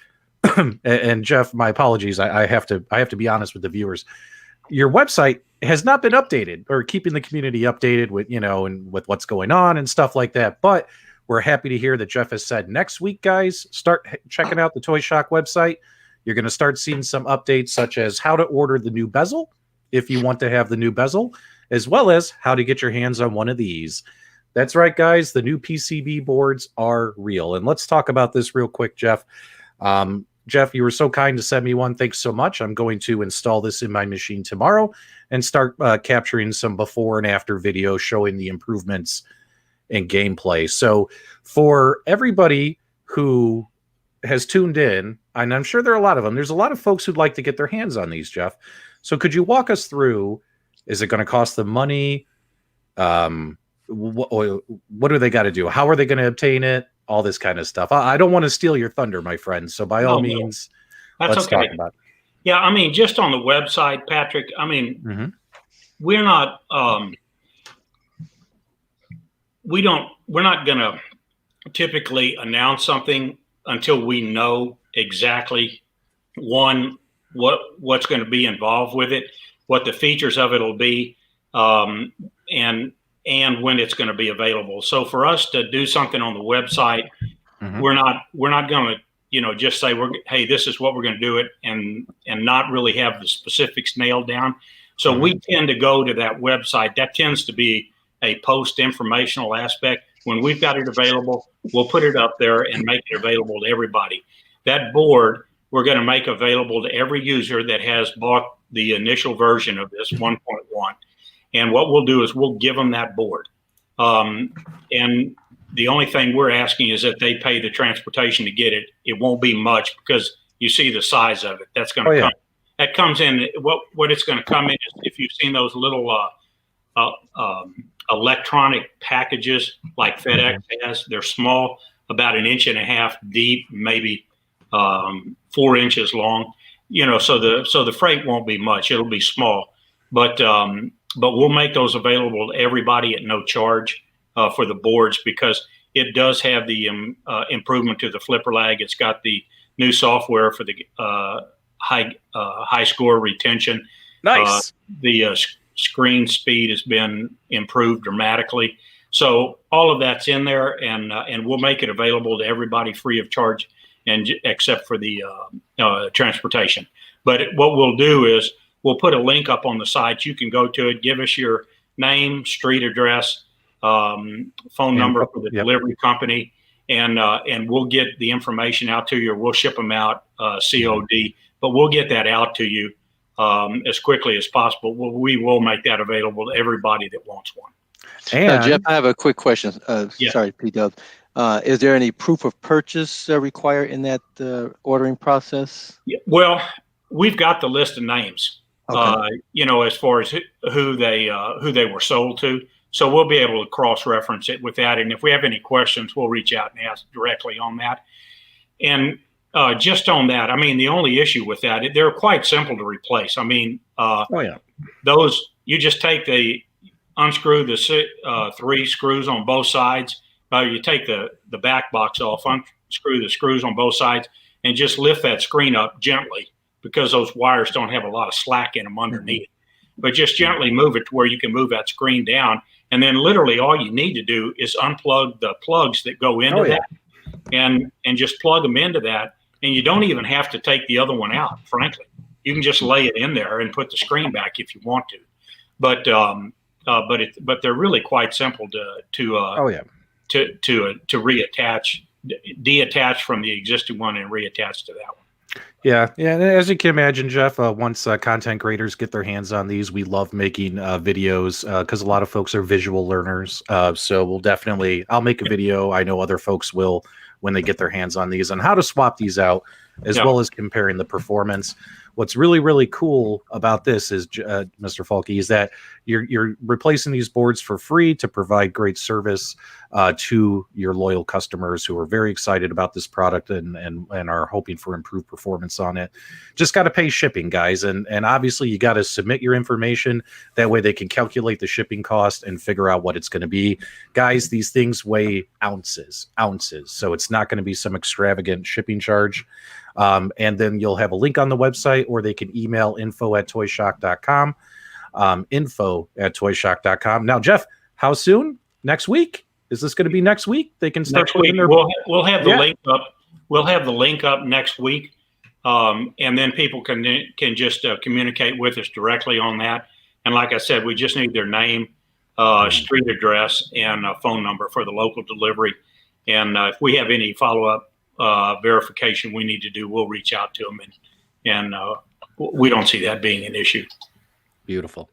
And Jeff, my apologies. I have to be honest with the viewers. Your website has not been updated, or keeping the community updated with, and with what's going on and stuff like that. But we're happy to hear that Jeff has said next week, guys, start checking out the Toy Shock website. You're going to start seeing some updates, such as how to order the new bezel, if you want to have the new bezel, as well as how to get your hands on one of these. That's right, guys. The new PCB boards are real. And let's talk about this real quick, Jeff. Jeff, you were so kind to send me one. Thanks so much. I'm going to install this in my machine tomorrow and start capturing some before and after video showing the improvements in gameplay. So for everybody who has tuned in, and I'm sure there are a lot of them, there's a lot of folks who'd like to get their hands on these, Jeff. So could you walk us through, is it going to cost them money? What do they got to do? How are they going to obtain it? All this kind of stuff. I don't want to steal your thunder, my friend. So by all means, let's talk about it. Yeah, I mean, just on the website, Patrick, I mean, we're not going to typically announce something until we know exactly what's going to be involved with it, what the features of it will be, and when it's going to be available. So for us to do something on the website, we're not going just say hey, this is what we're going to do it, and not really have the specifics nailed down. So we tend to go to that website. That tends to be a post informational aspect. When we've got it available, we'll put it up there and make it available to everybody. That board we're going to make available to every user that has bought the initial version of this 1.1. And what we'll do is we'll give them that board. And the only thing we're asking is that they pay the transportation to get it. It won't be much because you see the size of it. That's going to come. That comes in. What it's going to come in is, if you've seen those little electronic packages like FedEx has, they're small, about 1.5 inches deep, maybe 4 inches long. So the freight won't be much. It'll be small, but we'll make those available to everybody at no charge for the boards, because it does have the improvement to the flipper lag. It's got the new software for the high score retention. Nice. The screen speed has been improved dramatically. So all of that's in there, and we'll make it available to everybody free of charge, and except for the transportation. But what we'll do is we'll put a link up on the site. You can go to it, give us your name, street address, phone number for the delivery company, and we'll get the information out to you, or we'll ship them out COD. But we'll get that out to you as quickly as possible. We will make that available to everybody that wants one. And Jeff, I have a quick question. Yeah. Sorry, P-Dub. Is there any proof of purchase required in that ordering process? Yeah, well, we've got the list of names, as far as who they were sold to. So we'll be able to cross-reference it with that. And if we have any questions, we'll reach out and ask directly on that. And just on that, the only issue with that, they're quite simple to replace. Those, you just unscrew the 3 screws on both sides. You take the back box off, unscrew the screws on both sides, and just lift that screen up gently, because those wires don't have a lot of slack in them underneath. But just gently move it to where you can move that screen down. And then literally all you need to do is unplug the plugs that go into that and just plug them into that. And you don't even have to take the other one out, frankly. You can just lay it in there and put the screen back if you want to. But they're really quite simple to reattach, deattach from the existing one and reattach to that one. Yeah. And as you can imagine, Jeff, once content creators get their hands on these, we love making videos because a lot of folks are visual learners. So I'll make a video. I know other folks will when they get their hands on these, on how to swap these out, as well as comparing the performance. What's really, really cool about this is, Mr. Falke, is that you're replacing these boards for free to provide great service to your loyal customers who are very excited about this product and are hoping for improved performance on it. Just got to pay shipping, guys. And obviously you got to submit your information. That way they can calculate the shipping cost and figure out what it's going to be. Guys, these things weigh ounces. So it's not going to be some extravagant shipping charge. And then you'll have a link on the website, or they can email info@toyshock.com, info@toyshock.com. Now, Jeff, how soon? Next week? Is this going to be next week? They can start putting their... We'll have the link up. We'll have the link up next week. And then people can just communicate with us directly on that. And like I said, we just need their name, street address, and a phone number for the local delivery. And if we have any follow-up verification we need to do, we'll reach out to them, and we don't see that being an issue. Beautiful.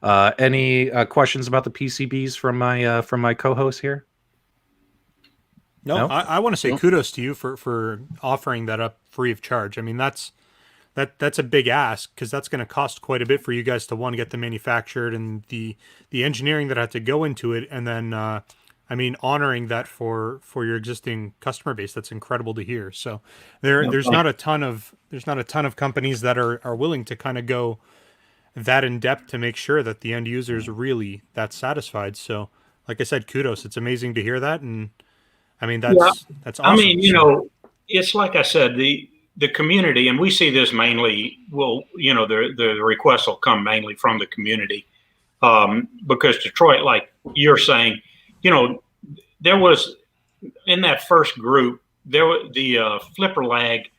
Any questions about the PCBs from my co-host here? No? I want to say kudos to you for offering that up free of charge. That's a big ask, because that's going to cost quite a bit for you guys to get them manufactured, and the engineering that had to go into it, and then honoring that for your existing customer base. That's incredible to hear. So there's not a ton of companies that are willing to kind of go that in depth to make sure that the end user is really that satisfied. So like I said, kudos. It's amazing to hear that. And that's awesome. It's like I said, the community, and we see this mainly, the requests will come mainly from the community, because Detroit, like you're saying, there was, in that first group, the flipper lag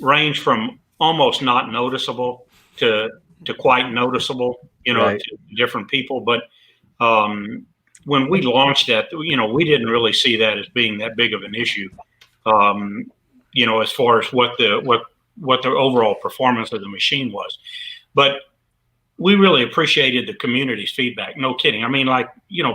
ranged from almost not noticeable to quite noticeable, Right. to different people. But when we launched that, we didn't really see that as being that big of an issue, as far as what the overall performance of the machine was. But we really appreciated the community's feedback. No kidding. I mean,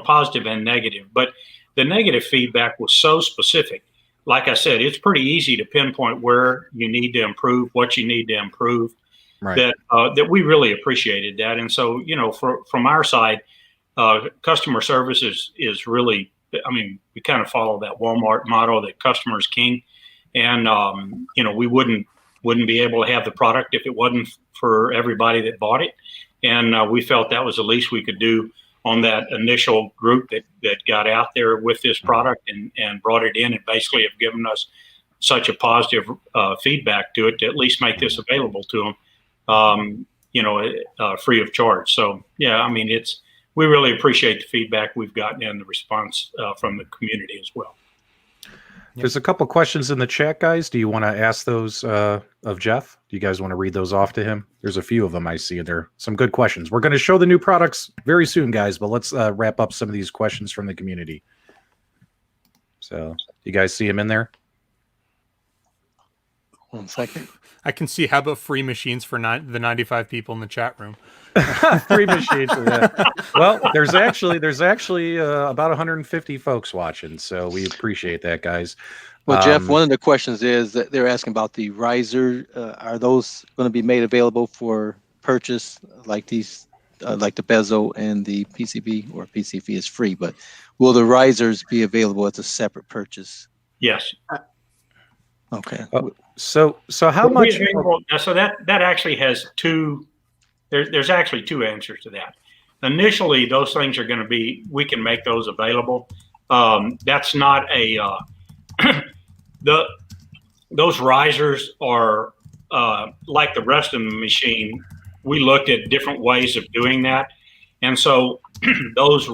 positive and negative. But the negative feedback was so specific. Like I said, it's pretty easy to pinpoint where you need to improve, what you need to improve. Right. That we really appreciated that. And so, from our side, customer service is really, I mean, we kind of follow that Walmart motto that customer is king. And, we wouldn't be able to have the product if it wasn't for everybody that bought it. And we felt that was the least we could do on that initial group that got out there with this product and brought it in and basically have given us such a positive feedback to it to at least make this available to them, free of charge. So, yeah, I mean, we really appreciate the feedback we've gotten and the response from the community as well. There's a couple questions in the chat, guys. Do you want to ask those of Jeff? Do you guys want to read those off to him? There's a few of them I see. There are some good questions. We're going to show the new products very soon, guys, but let's wrap up some of these questions from the community. So, you guys see him in there? 1 second. I can see. How about free machines for the 95 people in the chat room? Free machines. Well, there's actually about 150 folks watching, so we appreciate that, guys. Well, Jeff, one of the questions is that they're asking about the riser. Are those going to be made available for purchase, like these, like the bezel and the PCB? Or PCB is free, but will the risers be available as a separate purchase? Yes. Okay. So how much? So that actually has two. There's actually two answers to that. Initially, those things are going to be. We can make those available. That's not a. Those risers are like the rest of the machine. We looked at different ways of doing that, and so those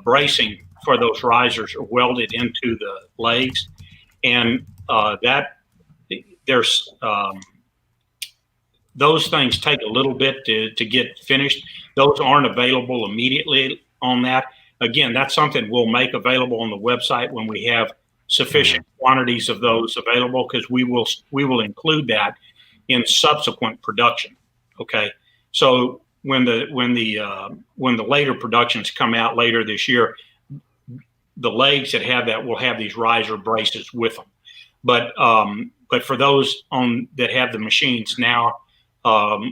bracing for those risers are welded into the legs, and there's those things take a little bit to get finished. Those aren't available immediately on that. Again, that's something we'll make available on the website when we have sufficient quantities of those available, because we will include that in subsequent production. Okay, so when the later productions come out later this year, the legs that have that will have these riser braces with them. But for those that have the machines now,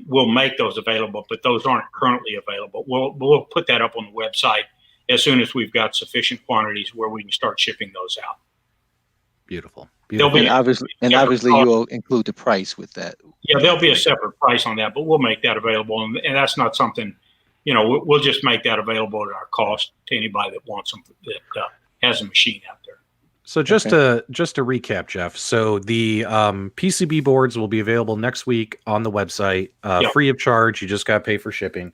we'll make those available, but those aren't currently available. We'll put that up on the website as soon as we've got sufficient quantities where we can start shipping those out. Beautiful. And obviously you will include the price with that. Yeah, there'll be a separate price on that, but we'll make that available. And that's not something, we'll just make that available at our cost to anybody that wants them, that has a machine out there. So just to recap, Jeff. So the PCB boards will be available next week on the website, free of charge. You just got to pay for shipping.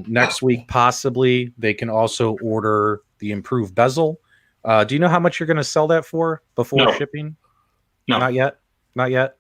Next week, possibly they can also order the improved bezel. Do you know how much you're going to sell that for before shipping? No, not yet. Not yet.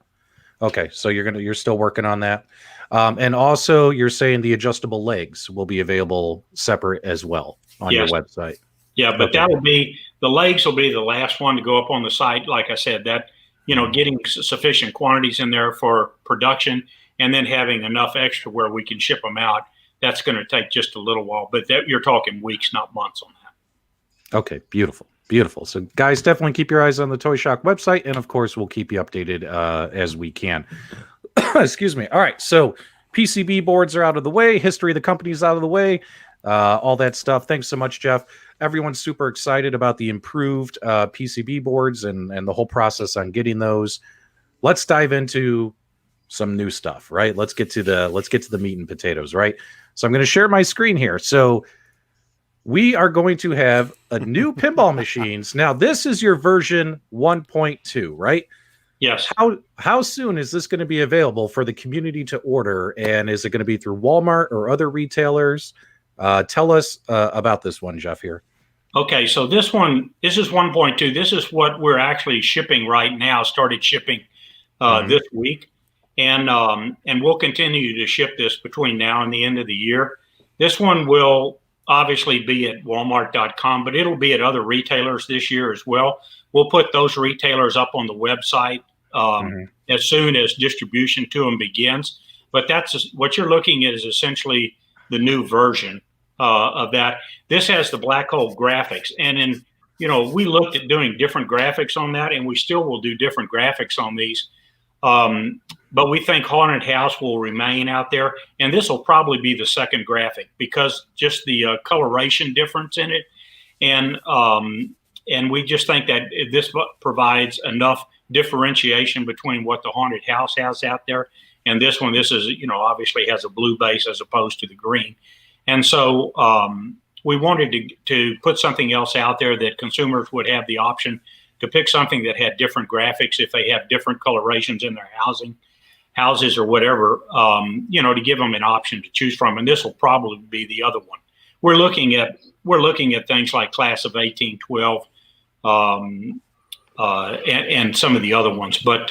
Okay, so you're still working on that. And also, you're saying the adjustable legs will be available separate as well on your website. Yeah, but the legs will be the last one to go up on the site. Like I said, that, getting sufficient quantities in there for production and then having enough extra where we can ship them out, that's going to take just a little while. But you're talking weeks, not months on that. Okay, beautiful. Beautiful. So, guys, definitely keep your eyes on the Toy Shock website. And, of course, we'll keep you updated as we can. Excuse me. All right, so PCB boards are out of the way. History of the company is out of the way. All that stuff. Thanks so much, Jeff. Everyone's super excited about the improved PCB boards and the whole process on getting those. Let's dive into some new stuff, right? Let's get to the meat and potatoes, right? So I'm going to share my screen here. So we are going to have a new pinball machines. Now, this is your version 1.2, right? Yes. How soon is this going to be available for the community to order? And is it going to be through Walmart or other retailers? Tell us about this one, Jeff, here. Okay, so this is 1.2. This is what we're actually shipping right now. Started shipping this week, and we'll continue to ship this between now and the end of the year. This one will obviously be at Walmart.com, but it'll be at other retailers this year as well. We'll put those retailers up on the website as soon as distribution to them begins. But that's what you're looking at is essentially the new version of that. This has the black hole graphics, and we looked at doing different graphics on that, and we still will do different graphics on these. But we think Haunted House will remain out there, and this will probably be the second graphic because just the coloration difference in it, and we just think that this provides enough differentiation between what the Haunted House has out there and this one. This is obviously has a blue base as opposed to the green. And so we wanted to put something else out there that consumers would have the option to pick something that had different graphics if they have different colorations in their houses or whatever, to give them an option to choose from. And this will probably be the other one. We're looking at things like Class of 1812 and some of the other ones, but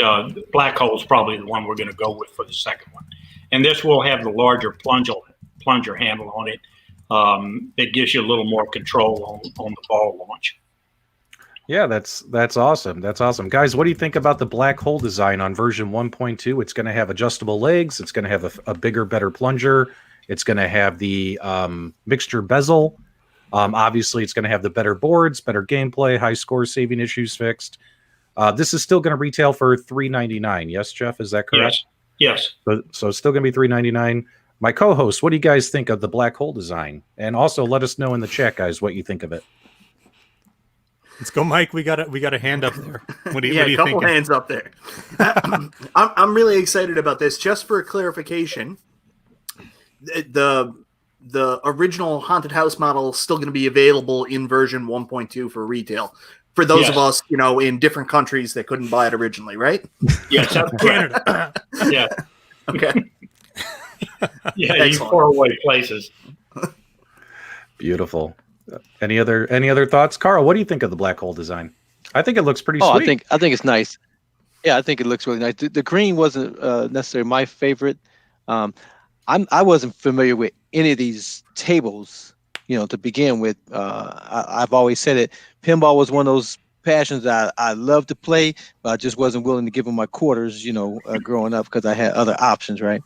Black Hole is probably the one we're going to go with for the second one. And this will have the larger plunger handle on it that gives you a little more control on the ball launch. Yeah, that's awesome. That's awesome. Guys, what do you think about the black hole design on version 1.2? It's going to have adjustable legs. It's going to have a bigger, better plunger. It's going to have the mixture bezel. Obviously, it's going to have the better boards, better gameplay, high score saving issues fixed. This is still going to retail for $399. Yes, Jeff, is that correct? Yes. So it's still going to be $399. My co-host, what do you guys think of the black hole design? And also let us know in the chat, guys, what you think of it. Let's go, Mike. We got a hand up there. What do you a couple hands up there. I'm really excited about this. Just for clarification, the original Haunted House model is still going to be available in version 1.2 for retail for those of us, in different countries that couldn't buy it originally, right? Yes, that's Canada. Yeah. Okay. Yeah, you faraway places. Beautiful. Any other thoughts, Carl? What do you think of the black hole design? I think it looks pretty sweet. I think it's nice. Yeah, I think it looks really nice. The green wasn't necessarily my favorite. I wasn't familiar with any of these tables, to begin with. I've always said it. Pinball was one of those passions that I love to play, but I just wasn't willing to give them my quarters, growing up because I had other options, right?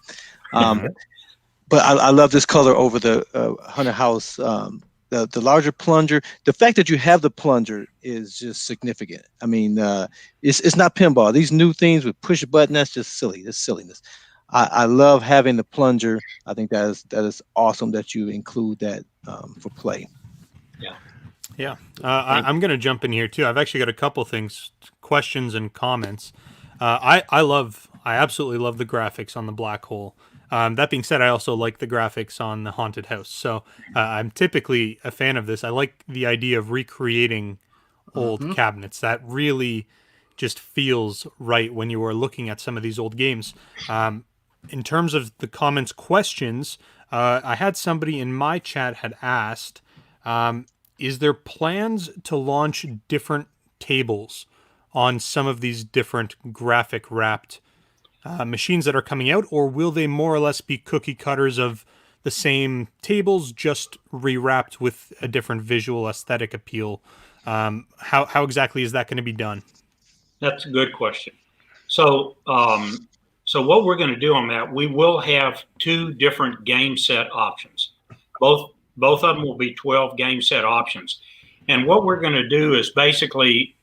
But I love this color over the Haunted House. The larger plunger, the fact that you have the plunger is just significant. I mean, it's not pinball. These new things with push a button, that's just silly. That's silliness. I love having the plunger. I think that is awesome that you include that for play. Yeah. I'm going to jump in here too. I've actually got a couple things, questions and comments. I absolutely love the graphics on the black hole. That being said, I also like the graphics on the Haunted House. So I'm typically a fan of this. I like the idea of recreating old cabinets. That really just feels right when you are looking at some of these old games. In terms of the comments questions, I had somebody in my chat had asked, is there plans to launch different tables on some of these different graphic wrapped machines that are coming out, or will they more or less be cookie cutters of the same tables, just rewrapped with a different visual aesthetic appeal? How exactly is that going to be done? That's a good question. So what we're going to do on that, we will have two different game set options. Both of them will be 12 game set options. And what we're going to do is basically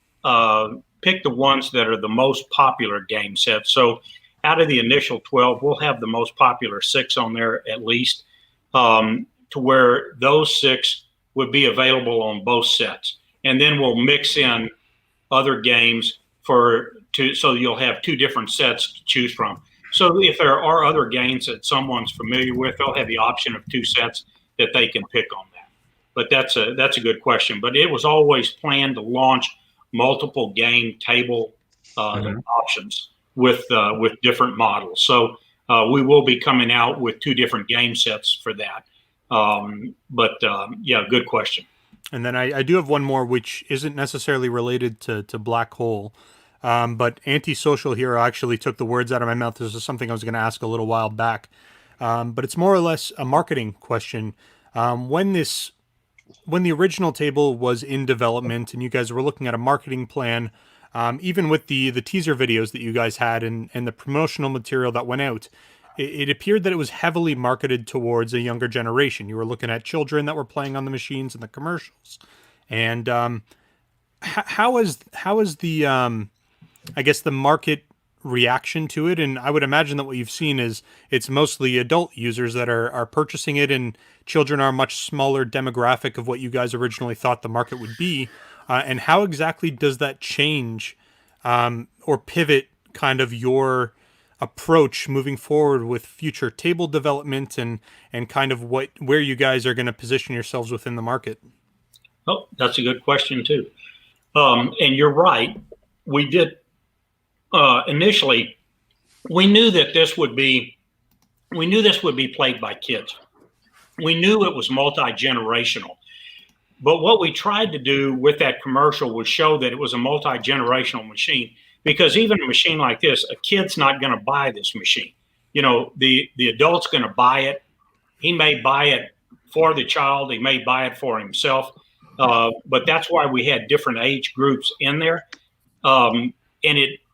pick the ones that are the most popular game sets. So out of the initial 12, we'll have the most popular 6 on there at least, to where those 6 would be available on both sets. And then we'll mix in other games so you'll have 2 different sets to choose from. So if there are other games that someone's familiar with, they'll have the option of 2 sets that they can pick on that. But that's a good question. But it was always planned to launch multiple game table options with different models. So we will be coming out with 2 different game sets for that. Yeah, good question. And then I do have one more, which isn't necessarily related to Black Hole. But Antisocial Hero actually took the words out of my mouth. This is something I was going to ask a little while back. But it's more or less a marketing question. When the original table was in development and you guys were looking at a marketing plan, even with the teaser videos that you guys had and the promotional material that went out, it appeared that it was heavily marketed towards a younger generation. You were looking at children that were playing on the machines in the commercials. And how is the I guess the market reaction to it? And I would imagine that what you've seen is it's mostly adult users that are purchasing it, and children are a much smaller demographic of what you guys originally thought the market would be. And how exactly does that change or pivot kind of your approach moving forward with future table development and kind of where you guys are going to position yourselves within the market? Oh, that's a good question too. And you're right. We did initially, we knew this would be played by kids. We knew it was multi-generational. But what we tried to do with that commercial was show that it was a multi-generational machine, because even a machine like this, a kid's not going to buy this machine. You know, the adult's going to buy it. He may buy it for the child. He may buy it for himself. But that's why we had different age groups in there.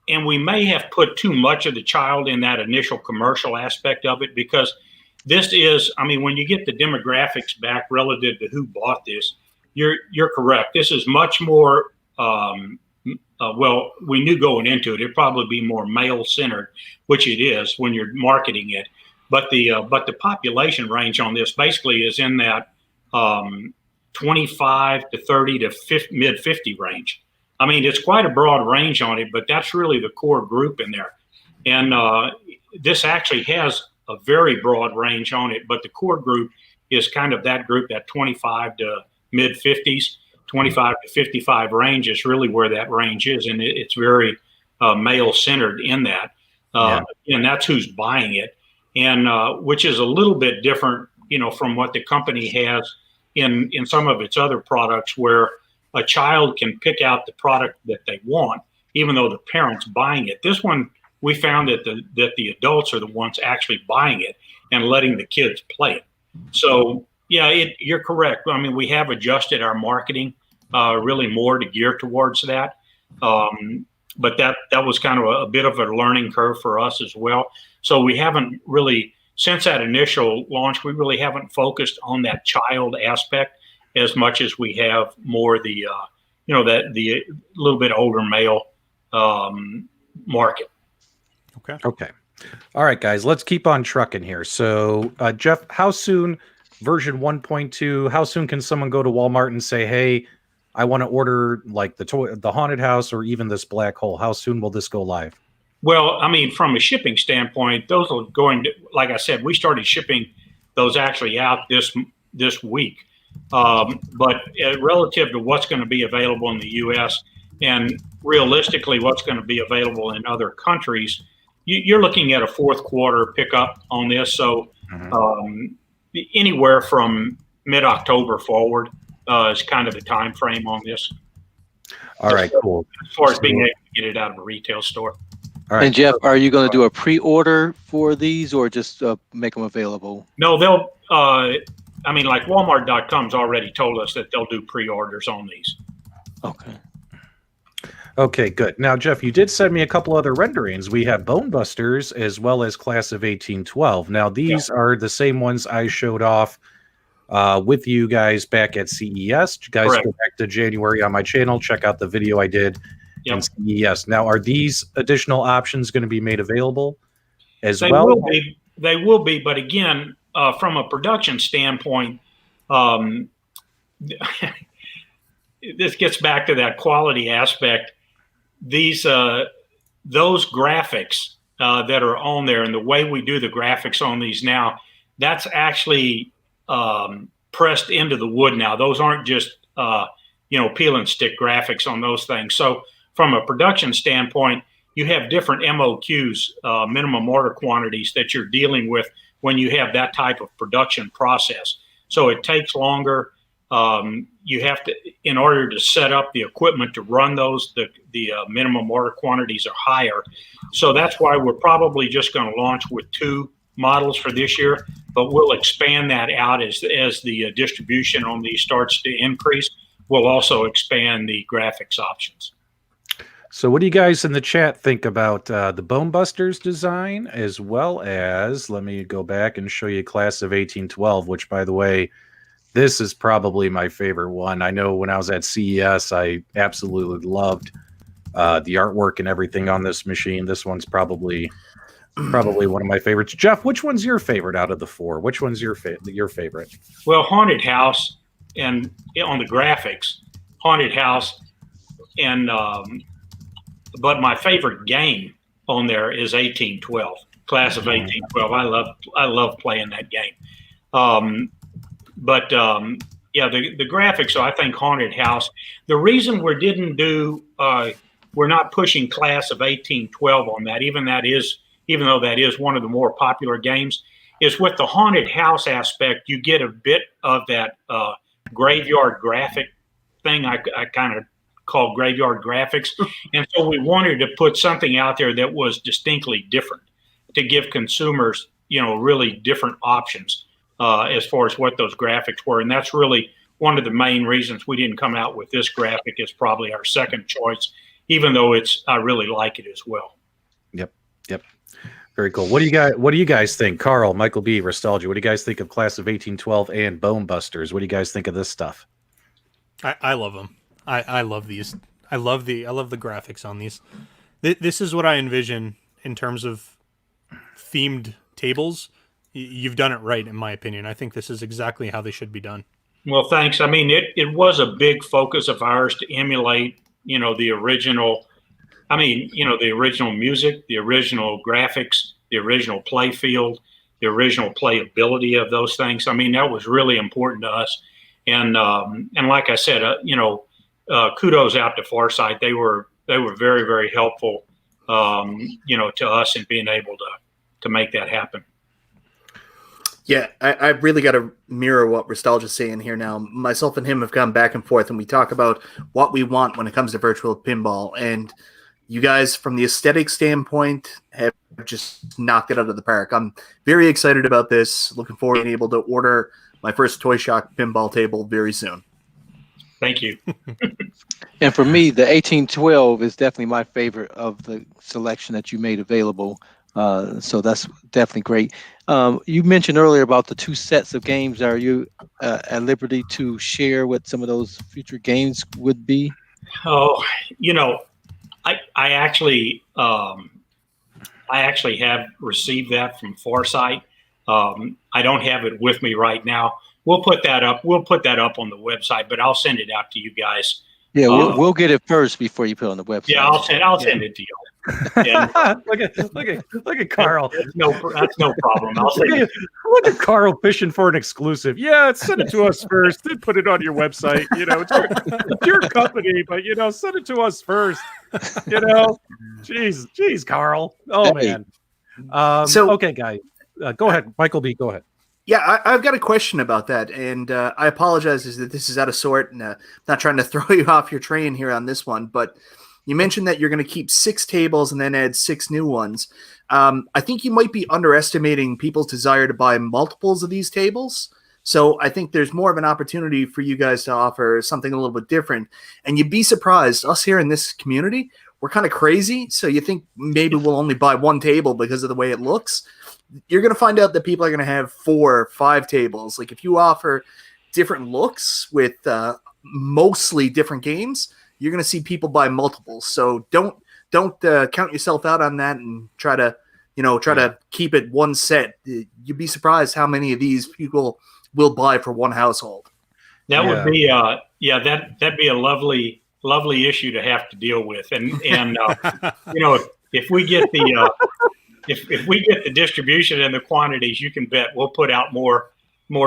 And we may have put too much of the child in that initial commercial aspect of it, because this is, I mean, when you get the demographics back relative to who bought this, you're correct. This is much more, well, we knew going into it, it'd probably be more male-centered, which it is when you're marketing it. But the population range on this basically is in that 25 to 30 to mid 50 range. I mean, it's quite a broad range on it, but that's really the core group in there. And this actually has a very broad range on it, but the core group is kind of that group, that 25 to mid 50s, 25 to 55 range is really where that range is. And it's very male centered in that. And that's who's buying it. And which is a little bit different, you know, from what the company has in some of its other products, where a child can pick out the product that they want, even though the parent's buying it. This one, we found that the adults are the ones actually buying it and letting the kids play it. So yeah, you're correct. I mean, we have adjusted our marketing really more to gear towards that. But that was kind of a bit of a learning curve for us as well. So we haven't really, since that initial launch, we really haven't focused on that child aspect as much as we have more the, you know, that the little bit older male market. Okay. All right, guys, let's keep on trucking here. So, Jeff, how soon, version 1.2, how soon can someone go to Walmart and say, hey, I want to order like the haunted house or even this black hole? How soon will this go live? Well, I mean, from a shipping standpoint, those are going to, like I said, we started shipping those actually out this week. But relative to what's going to be available in the U.S. and realistically what's going to be available in other countries, you're looking at a fourth quarter pickup on this. So anywhere from mid-October forward is kind of the time frame on this. All right, cool. As far as being able to get it out of a retail store. All right. And Jeff, are you going to do a pre-order for these or just make them available? No, they'll, I mean, like Walmart.com's already told us that they'll do pre-orders on these. Okay. Okay, good. Now, Jeff, you did send me a couple other renderings. We have Bone Busters as well as Class of 1812. Now, these are the same ones I showed off with you guys back at CES. You guys Correct. Go back to January on my channel. Check out the video I did in CES. Now, are these additional options going to be made available as well? They will be, but again, from a production standpoint, this gets back to that quality aspect. Those graphics that are on there and the way we do the graphics on these now, that's actually pressed into the wood now. Those aren't just peel and stick graphics on those things. So from a production standpoint, you have different MOQs, minimum order quantities, that you're dealing with when you have that type of production process. So it takes longer. you have to, in order to set up the equipment to run those, the minimum order quantities are higher. So that's why we're probably just going to launch with 2 models for this year, but we'll expand that out as the distribution on these starts to increase. We'll also expand the graphics options. So what do you guys in the chat think about the Bone Busters design, as well as, let me go back and show you Class of 1812, which, by the way, this is probably my favorite one. I know when I was at CES, I absolutely loved the artwork and everything on this machine. This one's probably one of my favorites. Jeff, which one's your favorite out of the 4? Which one's your favorite? Well, Haunted House, and on the graphics, Haunted House, and but my favorite game on there is 1812, Class of 1812. I love playing that game. Yeah, the graphics, I think Haunted House. The reason we're not pushing Class of 1812 on that, even though that is one of the more popular games, is with the Haunted House aspect, you get a bit of that graveyard graphic thing I kind of call graveyard graphics. And so we wanted to put something out there that was distinctly different to give consumers, really different options as far as what those graphics were. And that's really one of the main reasons we didn't come out with this graphic. Is probably our second choice, even though I really like it as well. Yep. Very cool. What do you guys think? Carl, Michael B, Nostalgia, what do you guys think of Class of 1812 and Bone Busters? What do you guys think of this stuff? I love them. I love these. I love the graphics on these. This is what I envision in terms of themed tables. You've done it right, in my opinion. I think this is exactly how they should be done. Well, thanks. I mean, it was a big focus of ours to emulate, the original. I mean, the original music, the original graphics, the original play field, the original playability of those things. I mean, that was really important to us. And like I said, kudos out to Farsight. They were very, very helpful, to us in being able to make that happen. Yeah, I really got to mirror what Nostalgia's saying here now. Myself and him have gone back and forth, and we talk about what we want when it comes to virtual pinball. And you guys, from the aesthetic standpoint, have just knocked it out of the park. I'm very excited about this. Looking forward to being able to order my first Toy Shock pinball table very soon. Thank you. And for me, the 1812 is definitely my favorite of the selection that you made available. So that's definitely great. You mentioned earlier about the 2 sets of games. Are you at liberty to share what some of those future games would be? Oh, I actually have received that from Farsight. I don't have it with me right now. We'll put that up. We'll put that up on the website, but I'll send it out to you guys. Yeah, we'll get it first before you put it on the website. Yeah, I'll send it to you. Yeah. look at Carl. That's no problem. I'll send it. Look at Carl fishing for an exclusive. Yeah, send it to us first, then put it on your website. It's your company, but send it to us first. Jeez, Carl. Oh man. Okay, guys, go ahead, Michael B. Go ahead. Yeah, I've got a question about that, and I apologize that this is out of sort, and not trying to throw you off your train here on this one, but you mentioned that you're going to keep 6 tables and then add 6 new ones. I think you might be underestimating people's desire to buy multiples of these tables, so I think there's more of an opportunity for you guys to offer something a little bit different, and you'd be surprised, us here in this community, we're kind of crazy, so you think maybe we'll only buy 1 table because of the way it looks. You're going to find out that people are going to have 4 or 5 tables. Like if you offer different looks with mostly different games, you're going to see people buy multiples. So don't count yourself out on that and try to keep it 1 set. You'd be surprised how many of these people will buy for 1 household. That would be that'd be a lovely issue to have to deal with. And if we get the if we get the distribution and the quantities, you can bet we'll put out more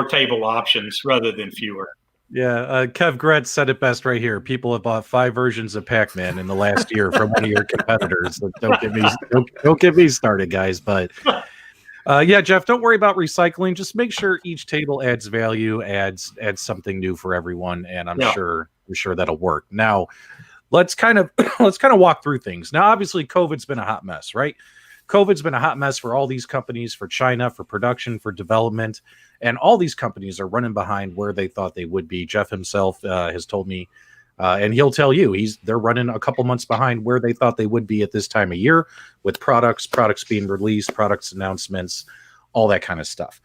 table options rather than fewer. Yeah, Kev Gretz said it best right here. People have bought 5 versions of Pac-Man in the last year from one of your competitors. So don't get me started, guys. But Yeah, Jeff, don't worry about recycling. Just make sure each table adds value, adds something new for everyone, and I'm sure that'll work. Now, let's kind of walk through things. Now, obviously, COVID's been a hot mess, right? COVID's been a hot mess for all these companies, for China, for production, for development, and all these companies are running behind where they thought they would be. Jeff himself has told me, and he'll tell you, they're running a couple months behind where they thought they would be at this time of year with products being released, products announcements, all that kind of stuff.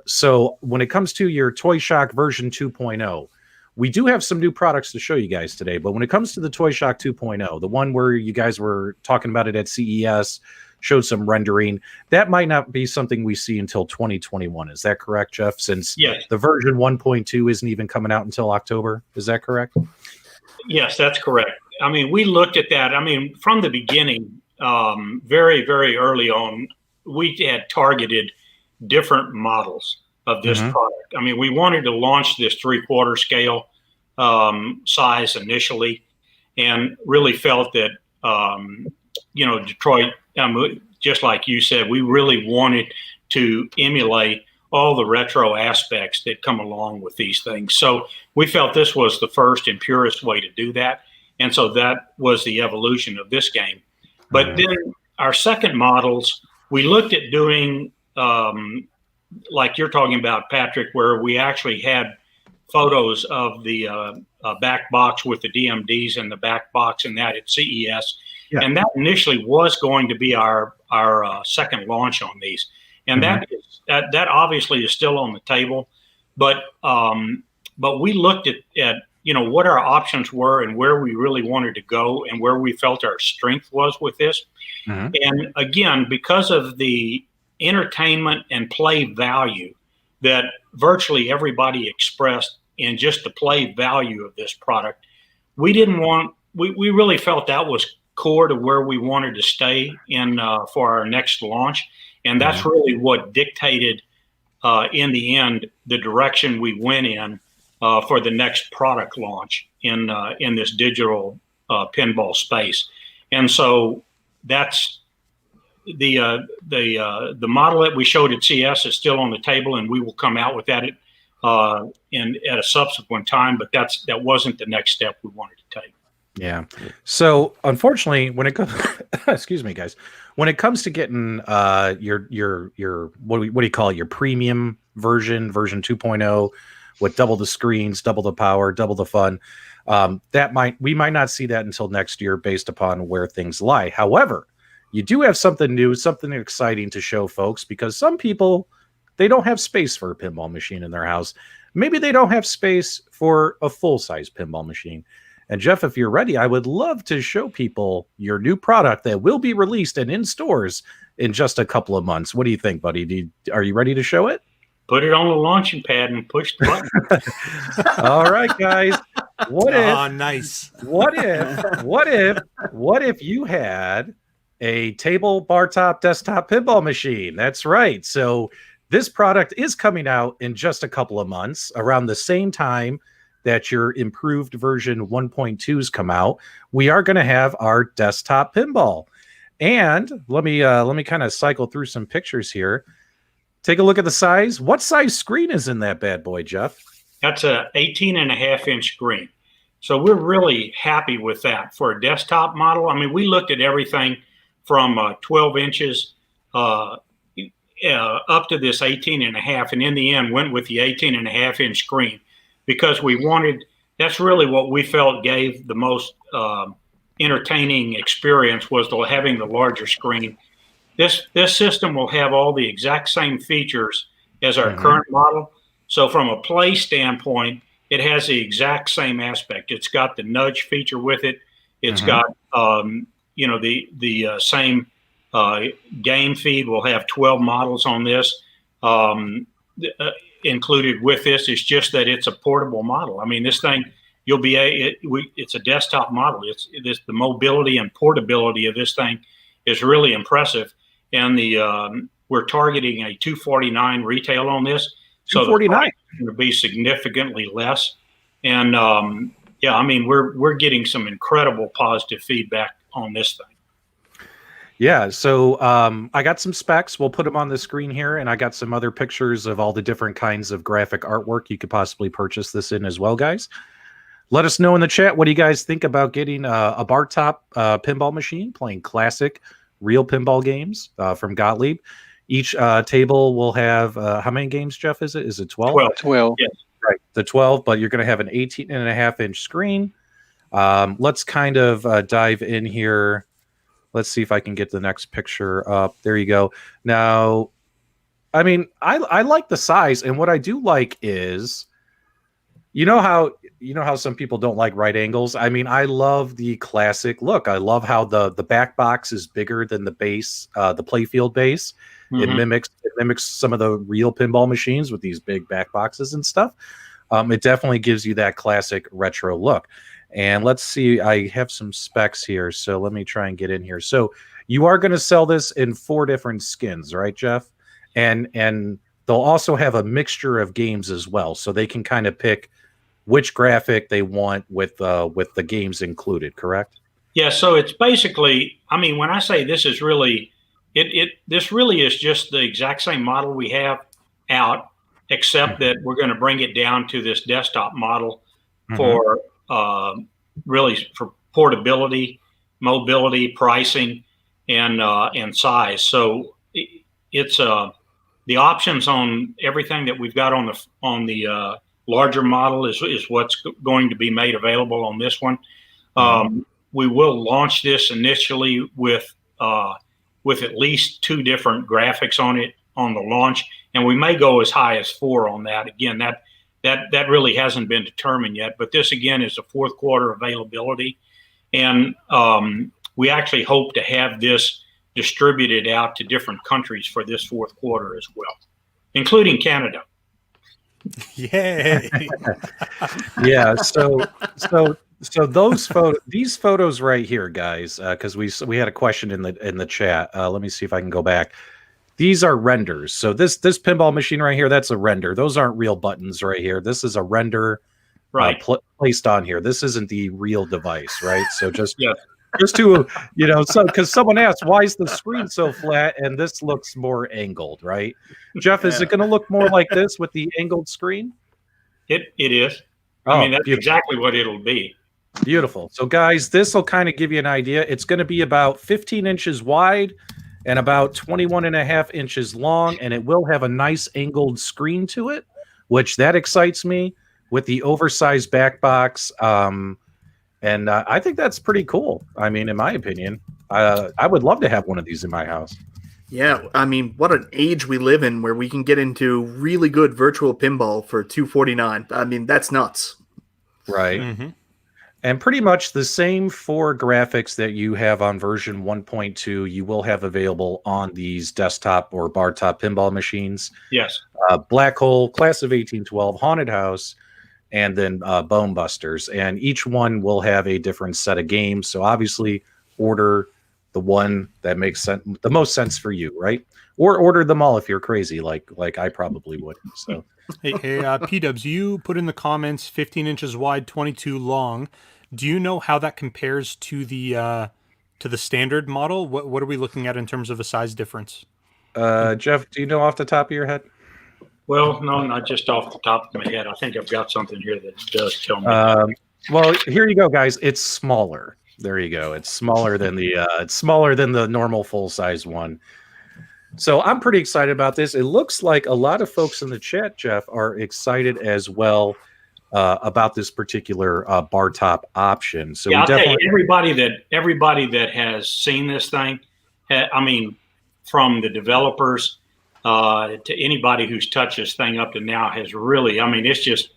So when it comes to your Toy Shock version 2.0, we do have some new products to show you guys today. But when it comes to the Toy Shock 2.0, the one where you guys were talking about it at CES, showed some rendering, that might not be something we see until 2021. Is that correct, Jeff? Since the version 1.2 isn't even coming out until October. Is that correct? Yes, that's correct. I mean, we looked at that. I mean, from the beginning, very, very early on, we had targeted different models of this product. I mean, we wanted to launch this 3/4 scale size initially, and really felt that, Detroit, just like you said, we really wanted to emulate all the retro aspects that come along with these things. So we felt this was the first and purest way to do that. And so that was the evolution of this game. But then our second models, we looked at doing, like you're talking about, Patrick, where we actually had photos of the back box with the DMDs and the back box and that at CES. Yeah. And that initially was going to be our second launch on these. And that obviously is still on the table. But we looked at what our options were and where we really wanted to go and where we felt our strength was with this. And again, because of the entertainment and play value that virtually everybody expressed in just the play value of this product, we really felt that was core to where we wanted to stay in for our next launch. And that's really what dictated in the end the direction we went in for the next product launch in this digital pinball space. And so that's the model that we showed at CS is still on the table, and we will come out with that at a subsequent time. But that wasn't the next step we wanted to take. Yeah. So unfortunately, when it comes, excuse me, guys, when it comes to getting your what do you call it, your premium version 2.0 with double the screens, double the power, double the fun, we might not see that until next year based upon where things lie. However, you do have something new, something exciting to show folks, because some people, they don't have space for a pinball machine in their house. Maybe they don't have space for a full-size pinball machine. And Jeff, if you're ready, I would love to show people your new product that will be released and in stores in just a couple of months. What do you think, buddy? Are you ready to show it? Put it on the launching pad and push the button. All right, guys. What if? Oh, nice. What if you had a table bar top desktop pinball machine? That's right. So this product is coming out in just a couple of months, around the same time that your improved version 1.2s come out. We are going to have our desktop pinball. And let me kind of cycle through some pictures here. Take a look at the size. What size screen is in that bad boy, Jeff? That's a 18.5-inch screen. So we're really happy with that for a desktop model. I mean, we looked at everything from 12 inches up to this 18.5, and in the end went with the 18.5-inch screen, because that's really what we felt gave the most entertaining experience, was having the larger screen. This system will have all the exact same features as our current model. So from a play standpoint, it has the exact same aspect. It's got the nudge feature with it. It's got the same game feed. We'll have 12 models on this. Included with this. It's just that it's a portable model. I mean, this thing, it's a desktop model. The mobility and portability of this thing is really impressive. And we're targeting a $249 retail on this. So $249 going to be significantly less. And I mean, we're getting some incredible positive feedback on this thing. Yeah, so I got some specs. We'll put them on the screen here, and I got some other pictures of all the different kinds of graphic artwork you could possibly purchase this in as well, guys. Let us know in the chat, what do you guys think about getting a bar top pinball machine, playing classic, real pinball games from Gottlieb. Each table will have, how many games, Jeff, is it? Is it 12? 12. Yes. Right, the 12, but you're going to have an 18.5-inch screen. Let's kind of dive in here. Let's see if I can get the next picture up. There you go. Now, I mean, I like the size, and what I do like is, you know how some people don't like right angles. I mean, I love the classic look. I love how the back box is bigger than the base, the playfield base. It mimics some of the real pinball machines with these big back boxes and stuff. It definitely gives you that classic retro look. And let's see, I have some specs here, so let me try and get in here. So you are going to sell this in 4 different skins, right, Jeff? And they'll also have a mixture of games as well, so they can kind of pick which graphic they want with the games included, correct? Yeah, so it's basically, I mean, when I say this is really, this really is just the exact same model we have out, except that we're going to bring it down to this desktop model for really for portability, mobility, pricing, and size. So it's the options on everything that we've got on the larger model is what's going to be made available on this one. We will launch this initially with at least 2 different graphics on it on the launch, and we may go as high as 4 on that. Again, that really hasn't been determined yet, but this again is a 4th quarter availability, and we actually hope to have this distributed out to different countries for this 4th quarter as well, including Canada. Yay! Yeah. So these photos right here, guys, because we had a question in the chat. Let me see if I can go back. These are renders. So this pinball machine right here, that's a render. Those aren't real buttons right here. This is a render placed on here. This isn't the real device, right? So just to, so because someone asked, why is the screen so flat and this looks more angled, right? Jeff, is it going to look more like this with the angled screen? It is. I mean, that's beautiful. Exactly what it'll be. Beautiful. So guys, this will kind of give you an idea. It's going to be about 15 inches wide and about 21.5 inches long, and it will have a nice angled screen to it, which that excites me with the oversized back box. And I think that's pretty cool. I mean, in my opinion, I would love to have one of these in my house. Yeah, I mean, what an age we live in where we can get into really good virtual pinball for $249. I mean, that's nuts. Right. And pretty much the same 4 graphics that you have on version 1.2, you will have available on these desktop or bar top pinball machines. Yes. Black Hole, Class of 1812, Haunted House, and then Bone Busters. And each one will have a different set of games. So obviously order the one that makes the most sense for you, right? Or order them all if you're crazy, like I probably would. So hey, P-Dubs, you put in the comments 15 inches wide, 22 long. Do you know how that compares to the standard model? What are we looking at in terms of a size difference? Jeff, do you know off the top of your head? Well, no, not just off the top of my head. I think I've got something here that does tell me. Well, here you go, guys. It's smaller. There you go. It's smaller than the normal full size one. So I'm pretty excited about this. It looks like a lot of folks in the chat, Jeff, are excited as well about this particular bar top option. So yeah, I'll tell you, everybody that has seen this thing, I mean, from the developers to anybody who's touched this thing up to now has really, I mean, it's just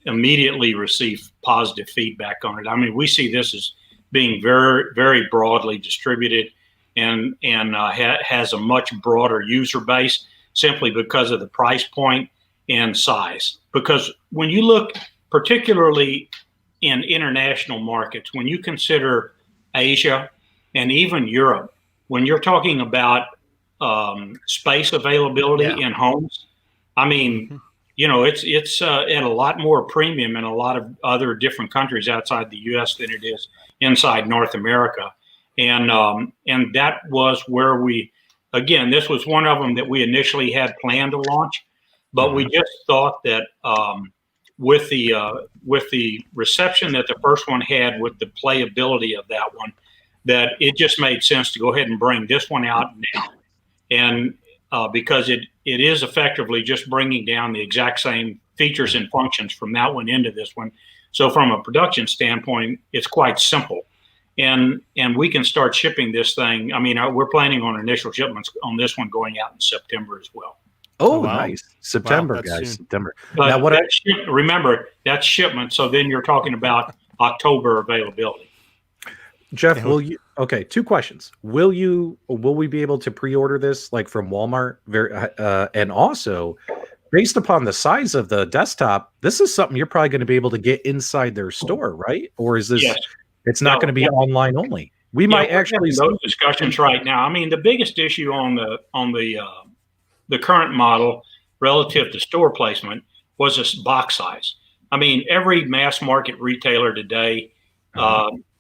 immediately received positive feedback on it. I mean, we see this as being very, very broadly distributed and has a much broader user base simply because of the price point and size. Because when you look particularly in international markets, when you consider Asia and even Europe, when you're talking about space availability in homes, I mean, it's at a lot more premium in a lot of other different countries outside the U.S. than it is inside North America. and that was where this was one of them that we initially had planned to launch, but we just thought that with the reception that the first one had, with the playability of that one, that it just made sense to go ahead and bring this one out now, and because it is effectively just bringing down the exact same features and functions from that one into this one. So from a production standpoint, it's quite simple. And we can start shipping this thing. I mean, we're planning on initial shipments on this one going out in September as well. Oh, wow. Nice. September, wow, guys. Soon. September. But now, remember, that's shipment. So then you're talking about October availability. Jeff, will you? Okay, 2 questions. Will we be able to pre-order this like from Walmart? And also, based upon the size of the desktop, this is something you're probably going to be able to get inside their store, right? Or is this? Yes. It's not going to be online only. We might actually those discussions right now. I mean, the biggest issue on the current model relative to store placement was this box size. I mean, every mass market retailer today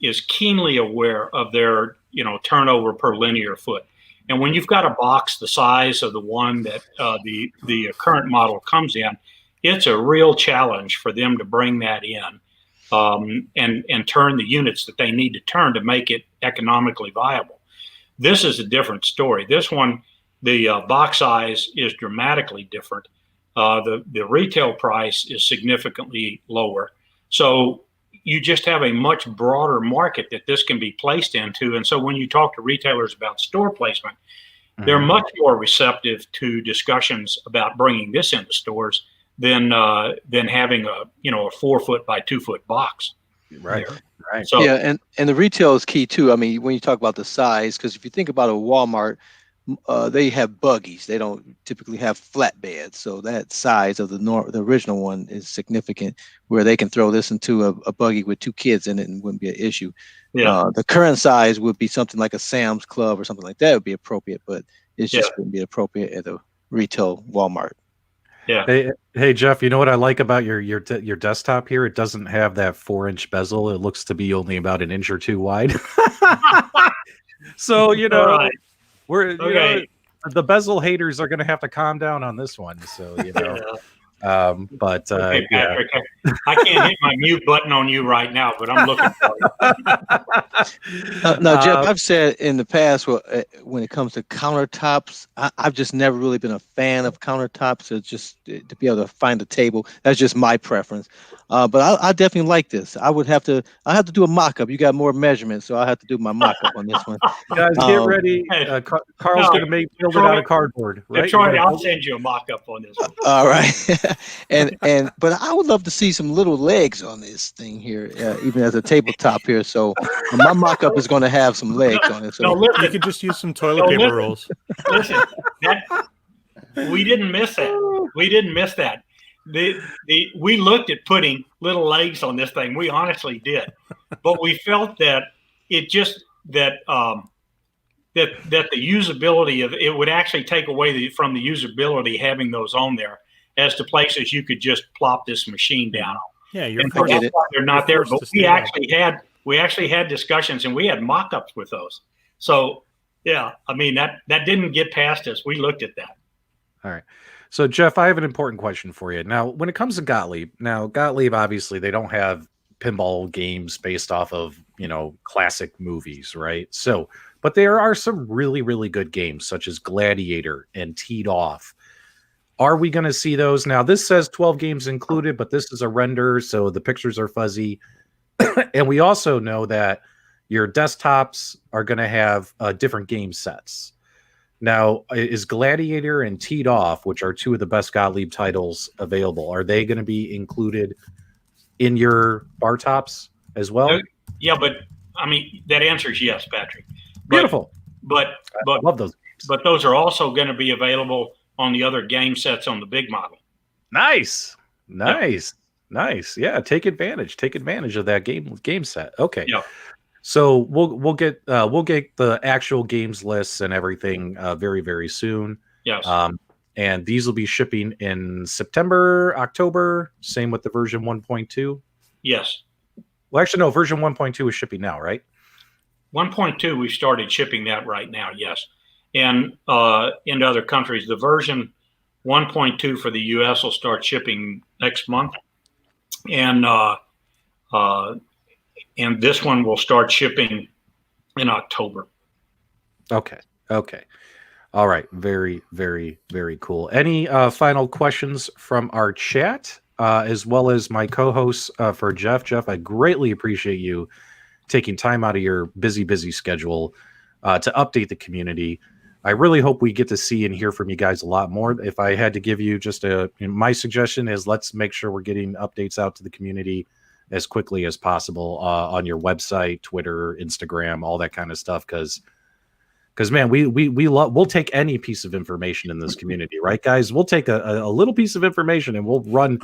is keenly aware of their turnover per linear foot. And when you've got a box the size of the one that the current model comes in, it's a real challenge for them to bring that in and turn the units that they need to turn to make it economically viable. This is a different story. This one, the box size is dramatically different. The retail price is significantly lower. So you just have a much broader market that this can be placed into. And so when you talk to retailers about store placement, they're much more receptive to discussions about bringing this into stores than having a 4 foot by 2 foot box. Right. Right. So, yeah, and the retail is key too. I mean, when you talk about the size, because if you think about a Walmart, they have buggies. They don't typically have flatbeds, so that size of the original one is significant, where they can throw this into a buggy with 2 kids in it and wouldn't be an issue. Yeah. The current size would be something like a Sam's Club or something like that would be appropriate, but it's just wouldn't be appropriate at a retail Walmart. Yeah. Hey, Jeff, you know what I like about your desktop here? It doesn't have that 4-inch bezel. It looks to be only about 1 inch or 2 wide. So, Right. we're Okay. The bezel haters are going to have to calm down on this one. So, but Okay, Patrick, I can't hit my mute button on you right now, but I'm looking for you. Now, Jeff, I've said in the past, when it comes to countertops, I've just never really been a fan of countertops. So just to be able to find a table, that's just my preference. But I definitely like this. I'll have to do a mock-up. You got more measurements, so I'll have to do my mock-up on this one. Guys, get ready. Carl's going to build it out of cardboard. Right? Detroit, I'll send you a mock-up on this one. All right. But I would love to see some little legs on this thing here, even as a tabletop here. So my mock-up is going to have some legs on it. So No, listen, You could just use some toilet paper rolls. listen, we didn't miss that. We didn't miss that. We looked at putting little legs on this thing. We honestly did, but we felt that it just that the usability of it would actually take away from the usability having those on there as to places you could just plop this machine down on. Yeah, you're And forced, that's why they're not there. forced But to stay we actually had discussions and we had mock-ups with those. So yeah, I mean that didn't get past us. We looked at that. All right. So Jeff, I have an important question for you. Now, when it comes to Gottlieb, obviously they don't have pinball games based off of, classic movies, right? So, but there are some really, really good games such as Gladiator and Teed Off. Are we going to see those? Now, this says 12 games included, but this is a render, so the pictures are fuzzy. And we also know that your desktops are going to have different game sets. Now, is Gladiator and Teed Off, which are 2 of the best Gottlieb titles available, are they going to be included in your bar tops as well? Yeah, but I mean that answer is yes, Patrick. Beautiful. But I love those games. But those are also going to be available on the other game sets on the big model. Nice. Yeah, take advantage of that game set. Okay. Yeah. So we'll get the actual games lists and everything very, very soon. Yes. And these will be shipping in September, October. Same with the version 1.2. Yes. Well, actually, no. Version 1.2 is shipping now, right? 1.2, we've started shipping that right now, yes. And in other countries, the version 1.2 for the U.S. will start shipping next month. And this one will start shipping in October. Okay. All right. Very, very, very cool. Any final questions from our chat, as well as my co-hosts for Jeff? Jeff, I greatly appreciate you taking time out of your busy schedule to update the community. I really hope we get to see and hear from you guys a lot more. If I had to give you just my suggestion is let's make sure we're getting updates out to the community as quickly as possible on your website, Twitter, Instagram, all that kind of stuff. Because man, we'll take any piece of information in this community, right, guys? We'll take a little piece of information and we'll run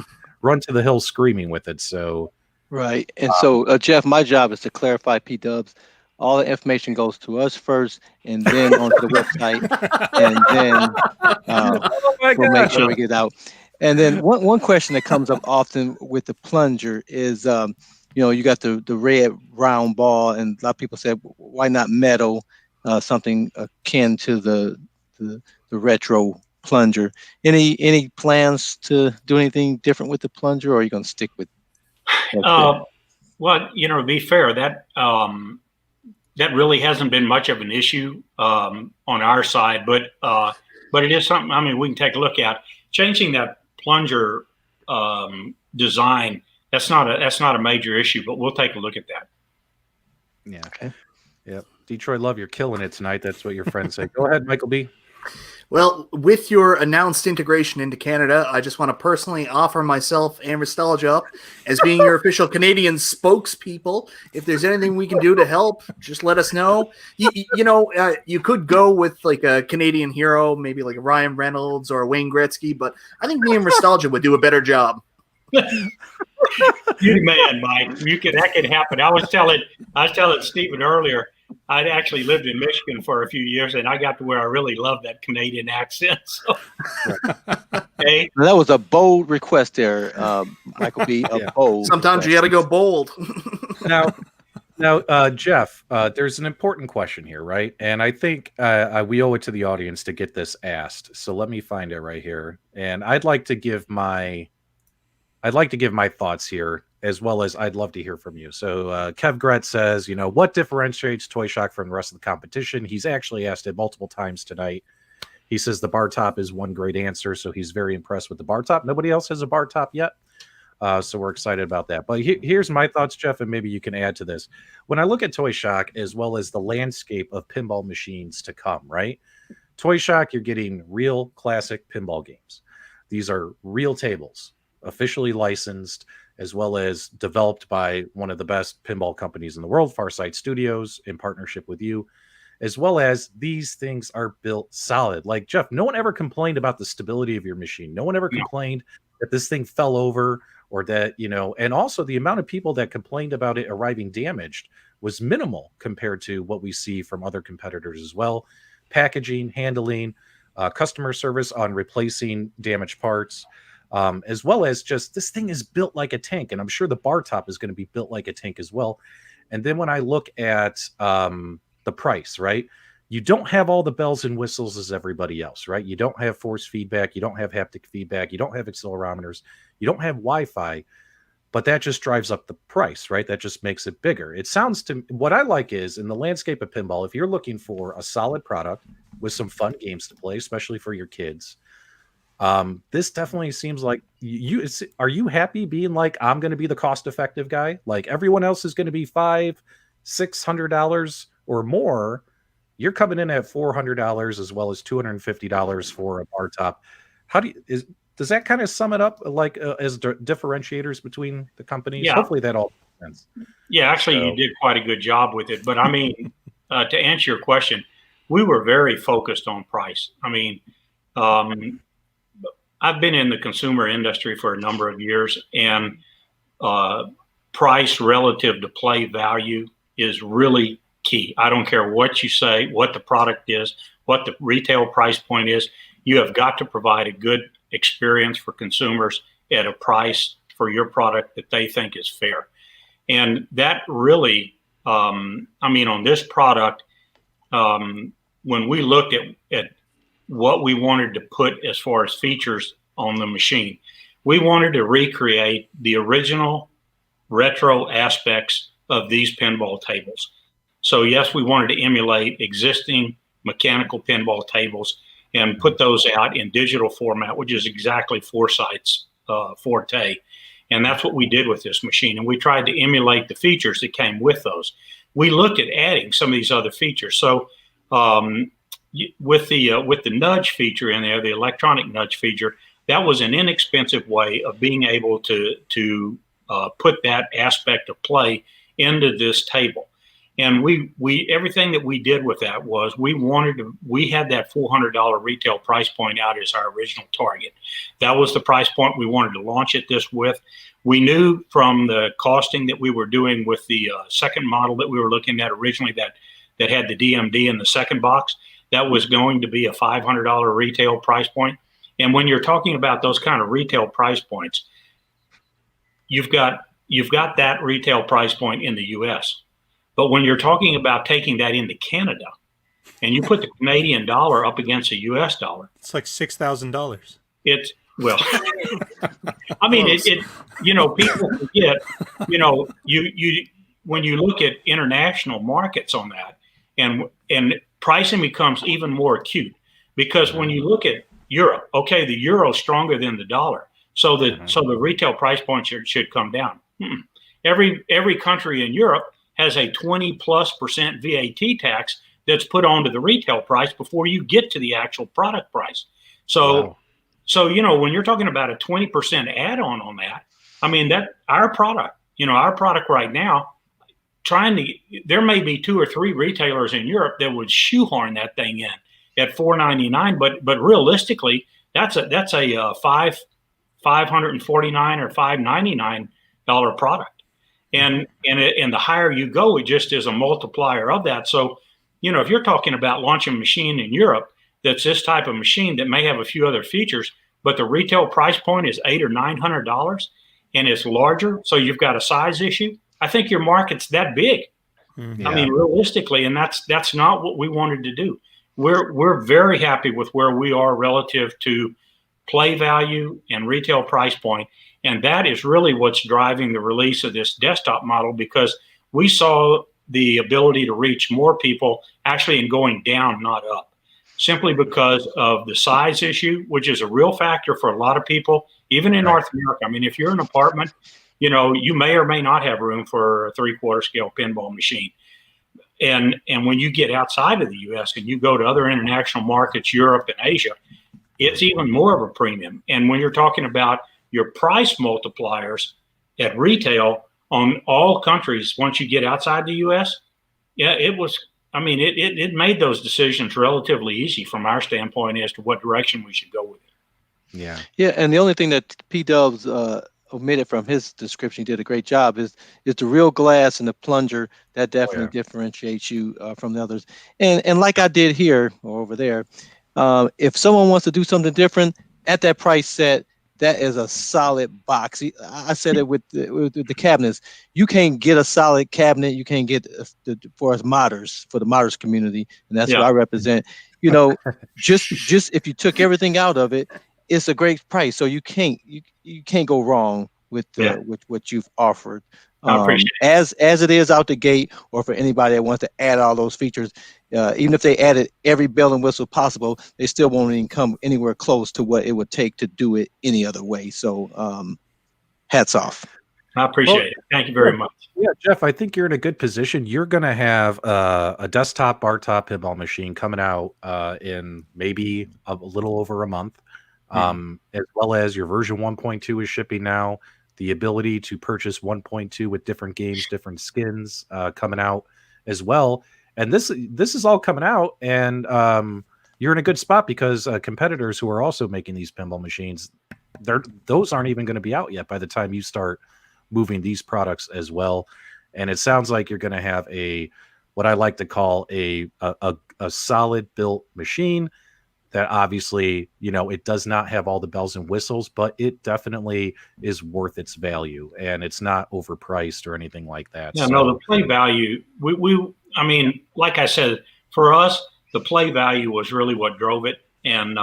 to the hills screaming with it. So right. And so Jeff, my job is to clarify P-Dubs. All the information goes to us first, and then onto the website, and then we'll make sure we get it out. And then one question that comes up often with the plunger is, you got the red round ball, and a lot of people say, why not metal, something akin to the retro plunger? Any plans to do anything different with the plunger, or are you going to stick with? Well, to be fair, that really hasn't been much of an issue on our side, but it is something. I mean, we can take a look at changing that plunger design. That's not a major issue, but we'll take a look at that. Yeah. Okay. Yep. Detroit Love, you're killing it tonight. That's what your friends say. Go ahead, Michael B. Well, with your announced integration into Canada, I just want to personally offer myself and Ristalgia up as being your official Canadian spokespeople. If there's anything we can do to help, just let us know. You could go with like a Canadian hero, maybe like a Ryan Reynolds or a Wayne Gretzky, but I think me and Ristalgia would do a better job. You man, Mike. That could happen. I was telling Stephen earlier. I'd actually lived in Michigan for a few years, and I got to where I really loved that Canadian accent. So, hey. That was a bold request there, Michael B. Bold. Sometimes you got to go bold. Now, Jeff, there's an important question here, right? And I think we owe it to the audience to get this asked. So let me find it right here, and I'd like to give my thoughts here, as well as I'd love to hear from you. So Kev Gretz says, what differentiates Toy Shock from the rest of the competition? He's actually asked it multiple times tonight. He says the bar top is one great answer, so he's very impressed with the bar top. Nobody else has a bar top yet, so we're excited about that. But here's my thoughts, Jeff, and maybe you can add to this. When I look at Toy Shock, as well as the landscape of pinball machines to come, right? Toy Shock, you're getting real classic pinball games. These are real tables, officially licensed, as well as developed by one of the best pinball companies in the world, Farsight Studios, in partnership with you, as well as these things are built solid. Like, Jeff, no one ever complained about the stability of your machine. No one ever complained that this thing fell over, or that, and also the amount of people that complained about it arriving damaged was minimal compared to what we see from other competitors as well. Packaging, handling, customer service on replacing damaged parts. As well as just this thing is built like a tank, and I'm sure the bar top is going to be built like a tank as well. And then when I look at the price, right, you don't have all the bells and whistles as everybody else, right? You don't have force feedback, you don't have haptic feedback, you don't have accelerometers, you don't have Wi-Fi, but that just drives up the price, right? That just makes it bigger. It sounds to what I like is, in the landscape of pinball, if you're looking for a solid product with some fun games to play, especially for your kids, this definitely seems like are you happy being like, I'm going to be the cost-effective guy? Like everyone else is going to be $500-$600 or more. You're coming in at $400 as well as $250 for a bar top. Does that kind of sum it up like as differentiators between the companies? Yeah. Hopefully that all makes sense. Yeah, actually, you did quite a good job with it. But I mean, to answer your question, we were very focused on price. I mean, I've been in the consumer industry for a number of years, and price relative to play value is really key. I don't care what you say, what the product is, what the retail price point is. You have got to provide a good experience for consumers at a price for your product that they think is fair. And that really I mean, on this product, when we looked at what we wanted to put as far as features on the machine, we wanted to recreate the original retro aspects of these pinball tables. So yes, we wanted to emulate existing mechanical pinball tables and put those out in digital format, which is exactly Foresight's forte. And that's what we did with this machine. And we tried to emulate the features that came with those. We looked at adding some of these other features. So with the nudge feature in there, the electronic nudge feature, that was an inexpensive way of being able to put that aspect of play into this table. And we everything that we did with that was we had that $400 retail price point out as our original target. That was the price point we wanted to launch this with. We knew from the costing that we were doing with the second model that we were looking at originally that had the DMD in the second box, that was going to be a $500 retail price point. And when you're talking about those kind of retail price points, you've got that retail price point in the US. But when you're talking about taking that into Canada and you put the Canadian dollar up against the US dollar, it's like $6,000. It's, well, I mean, people forget, when you look at international markets on that, and pricing becomes even more acute, because when you look at Europe, okay, the euro is stronger than the dollar. So the retail price point should come down. Every country in Europe has a 20+% VAT tax that's put onto the retail price before you get to the actual product price. So when you're talking about a 20% add-on on that, I mean, that our product right now, there may be 2 or 3 retailers in Europe that would shoehorn that thing in at $499, but realistically, that's a $549 or $599 product. And the higher you go, it just is a multiplier of that. So, if you're talking about launching a machine in Europe that's this type of machine that may have a few other features, but the retail price point is $800 or $900 and it's larger, so you've got a size issue, I think your market's that big. I mean, realistically, and that's not what we wanted to do. We're very happy with where we are relative to play value and retail price point. And that is really what's driving the release of this desktop model, because we saw the ability to reach more people actually in going down, not up, simply because of the size issue, which is a real factor for a lot of people, even in North America. I mean, if you're in an apartment, you may or may not have room for a 3/4 scale pinball machine. And when you get outside of the US and you go to other international markets, Europe and Asia, it's even more of a premium. And when you're talking about your price multipliers at retail on all countries, once you get outside the US, it made those decisions relatively easy from our standpoint as to what direction we should go with it. Yeah. And the only thing that P-Dubs omitted from his description, he did a great job, is the real glass and the plunger. That definitely differentiates you from the others. And like I did here or over there, if someone wants to do something different at that price set, that is a solid box. I said it with the cabinets. You can't get a solid cabinet. You can't get for the modders community, and that's what I represent. Just if you took everything out of it, it's a great price. So you can't go wrong with what you've offered. I appreciate it. As it is out the gate, or for anybody that wants to add all those features, even if they added every bell and whistle possible, they still won't even come anywhere close to what it would take to do it any other way. So hats off. I appreciate it. Thank you very much. Yeah, Jeff, I think you're in a good position. You're going to have a desktop bar top pinball machine coming out in maybe a little over a month, as well as your version 1.2 is shipping now. The ability to purchase 1.2 with different games, different skins coming out as well. And this is all coming out, and you're in a good spot because competitors who are also making these pinball machines, those aren't even going to be out yet by the time you start moving these products as well. And it sounds like you're going to have what I like to call a solid built machine that obviously, it does not have all the bells and whistles, but it definitely is worth its value, and it's not overpriced or anything like that. Yeah, no, the play value, I mean, like I said, for us, the play value was really what drove it. And,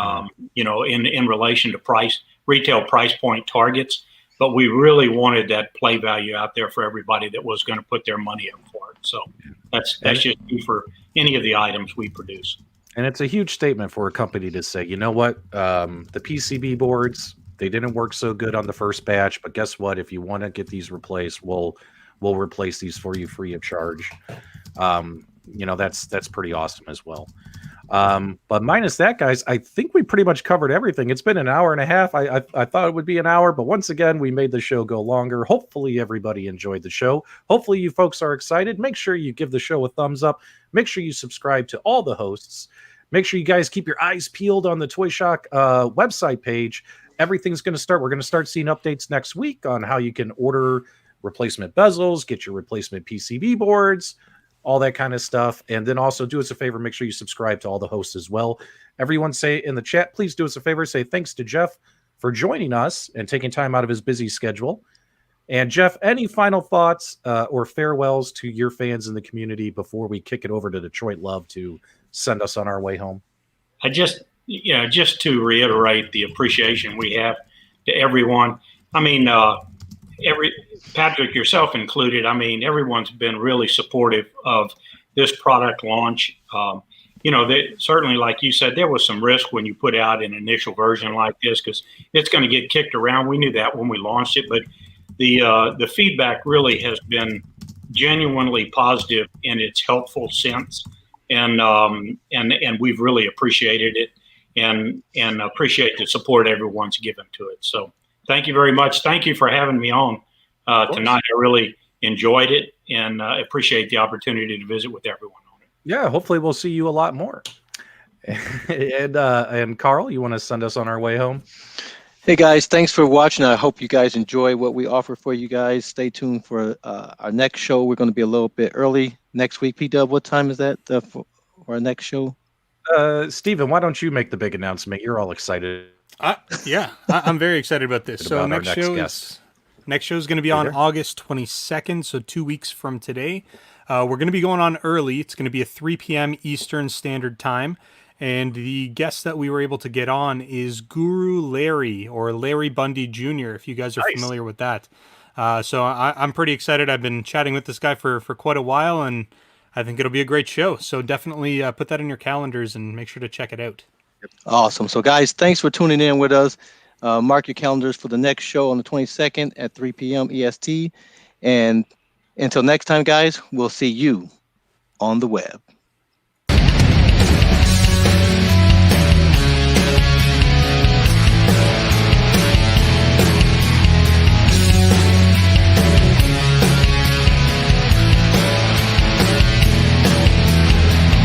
in relation to retail price point targets, but we really wanted that play value out there for everybody that was going to put their money up for it. So that's just true for any of the items we produce. And it's a huge statement for a company to say, you know what, the PCB boards, they didn't work so good on the first batch, but guess what? If you want to get these replaced, we'll replace these for you free of charge. That's pretty awesome as well. But minus that, guys, I think we pretty much covered everything. It's been an hour and a half. I thought it would be an hour, but once again, we made the show go longer. Hopefully everybody enjoyed the show. Hopefully you folks are excited. Make sure you give the show a thumbs up. Make sure you subscribe to all the hosts. Make sure you guys keep your eyes peeled on the Toy Shock website page. Everything's going to start. We're going to start seeing updates next week on how you can order replacement bezels, get your replacement PCB boards, all that kind of stuff. And then also do us a favor, make sure you subscribe to all the hosts as well. Everyone say in the chat, please do us a favor, say thanks to Jeff for joining us and taking time out of his busy schedule. And Jeff, any final thoughts or farewells to your fans in the community before we kick it over to Detroit Love to send us on our way home? Just to reiterate the appreciation we have to everyone. I mean, Patrick, yourself included, I mean, everyone's been really supportive of this product launch. Certainly, like you said, there was some risk when you put out an initial version like this because it's going to get kicked around. We knew that when we launched it, but the feedback really has been genuinely positive in its helpful sense, and we've really appreciated it and appreciate the support everyone's given to it. So thank you very much. Thank you for having me on tonight. I really enjoyed it and appreciate the opportunity to visit with everyone on it. Yeah, hopefully we'll see you a lot more. And Carl, you want to send us on our way home? Hey guys, thanks for watching. I hope you guys enjoy what we offer for you guys. Stay tuned for our next show. We're going to be a little bit early next week. P-Dub, what time is that for our next show? Steven, why don't you make the big announcement? You're all excited. I'm very excited about this. So next show is going to be on August 22nd, so 2 weeks from today. We're going to be going on early. It's going to be at 3 p.m. Eastern Standard Time. And the guest that we were able to get on is Guru Larry, or Larry Bundy Jr., if you guys are familiar with that. So I'm pretty excited. I've been chatting with this guy for quite a while, and I think it'll be a great show. So definitely put that in your calendars and make sure to check it out. Awesome. So guys, thanks for tuning in with us. Mark your calendars for the next show on the 22nd at 3 p.m. EST. And until next time, guys, we'll see you on the web.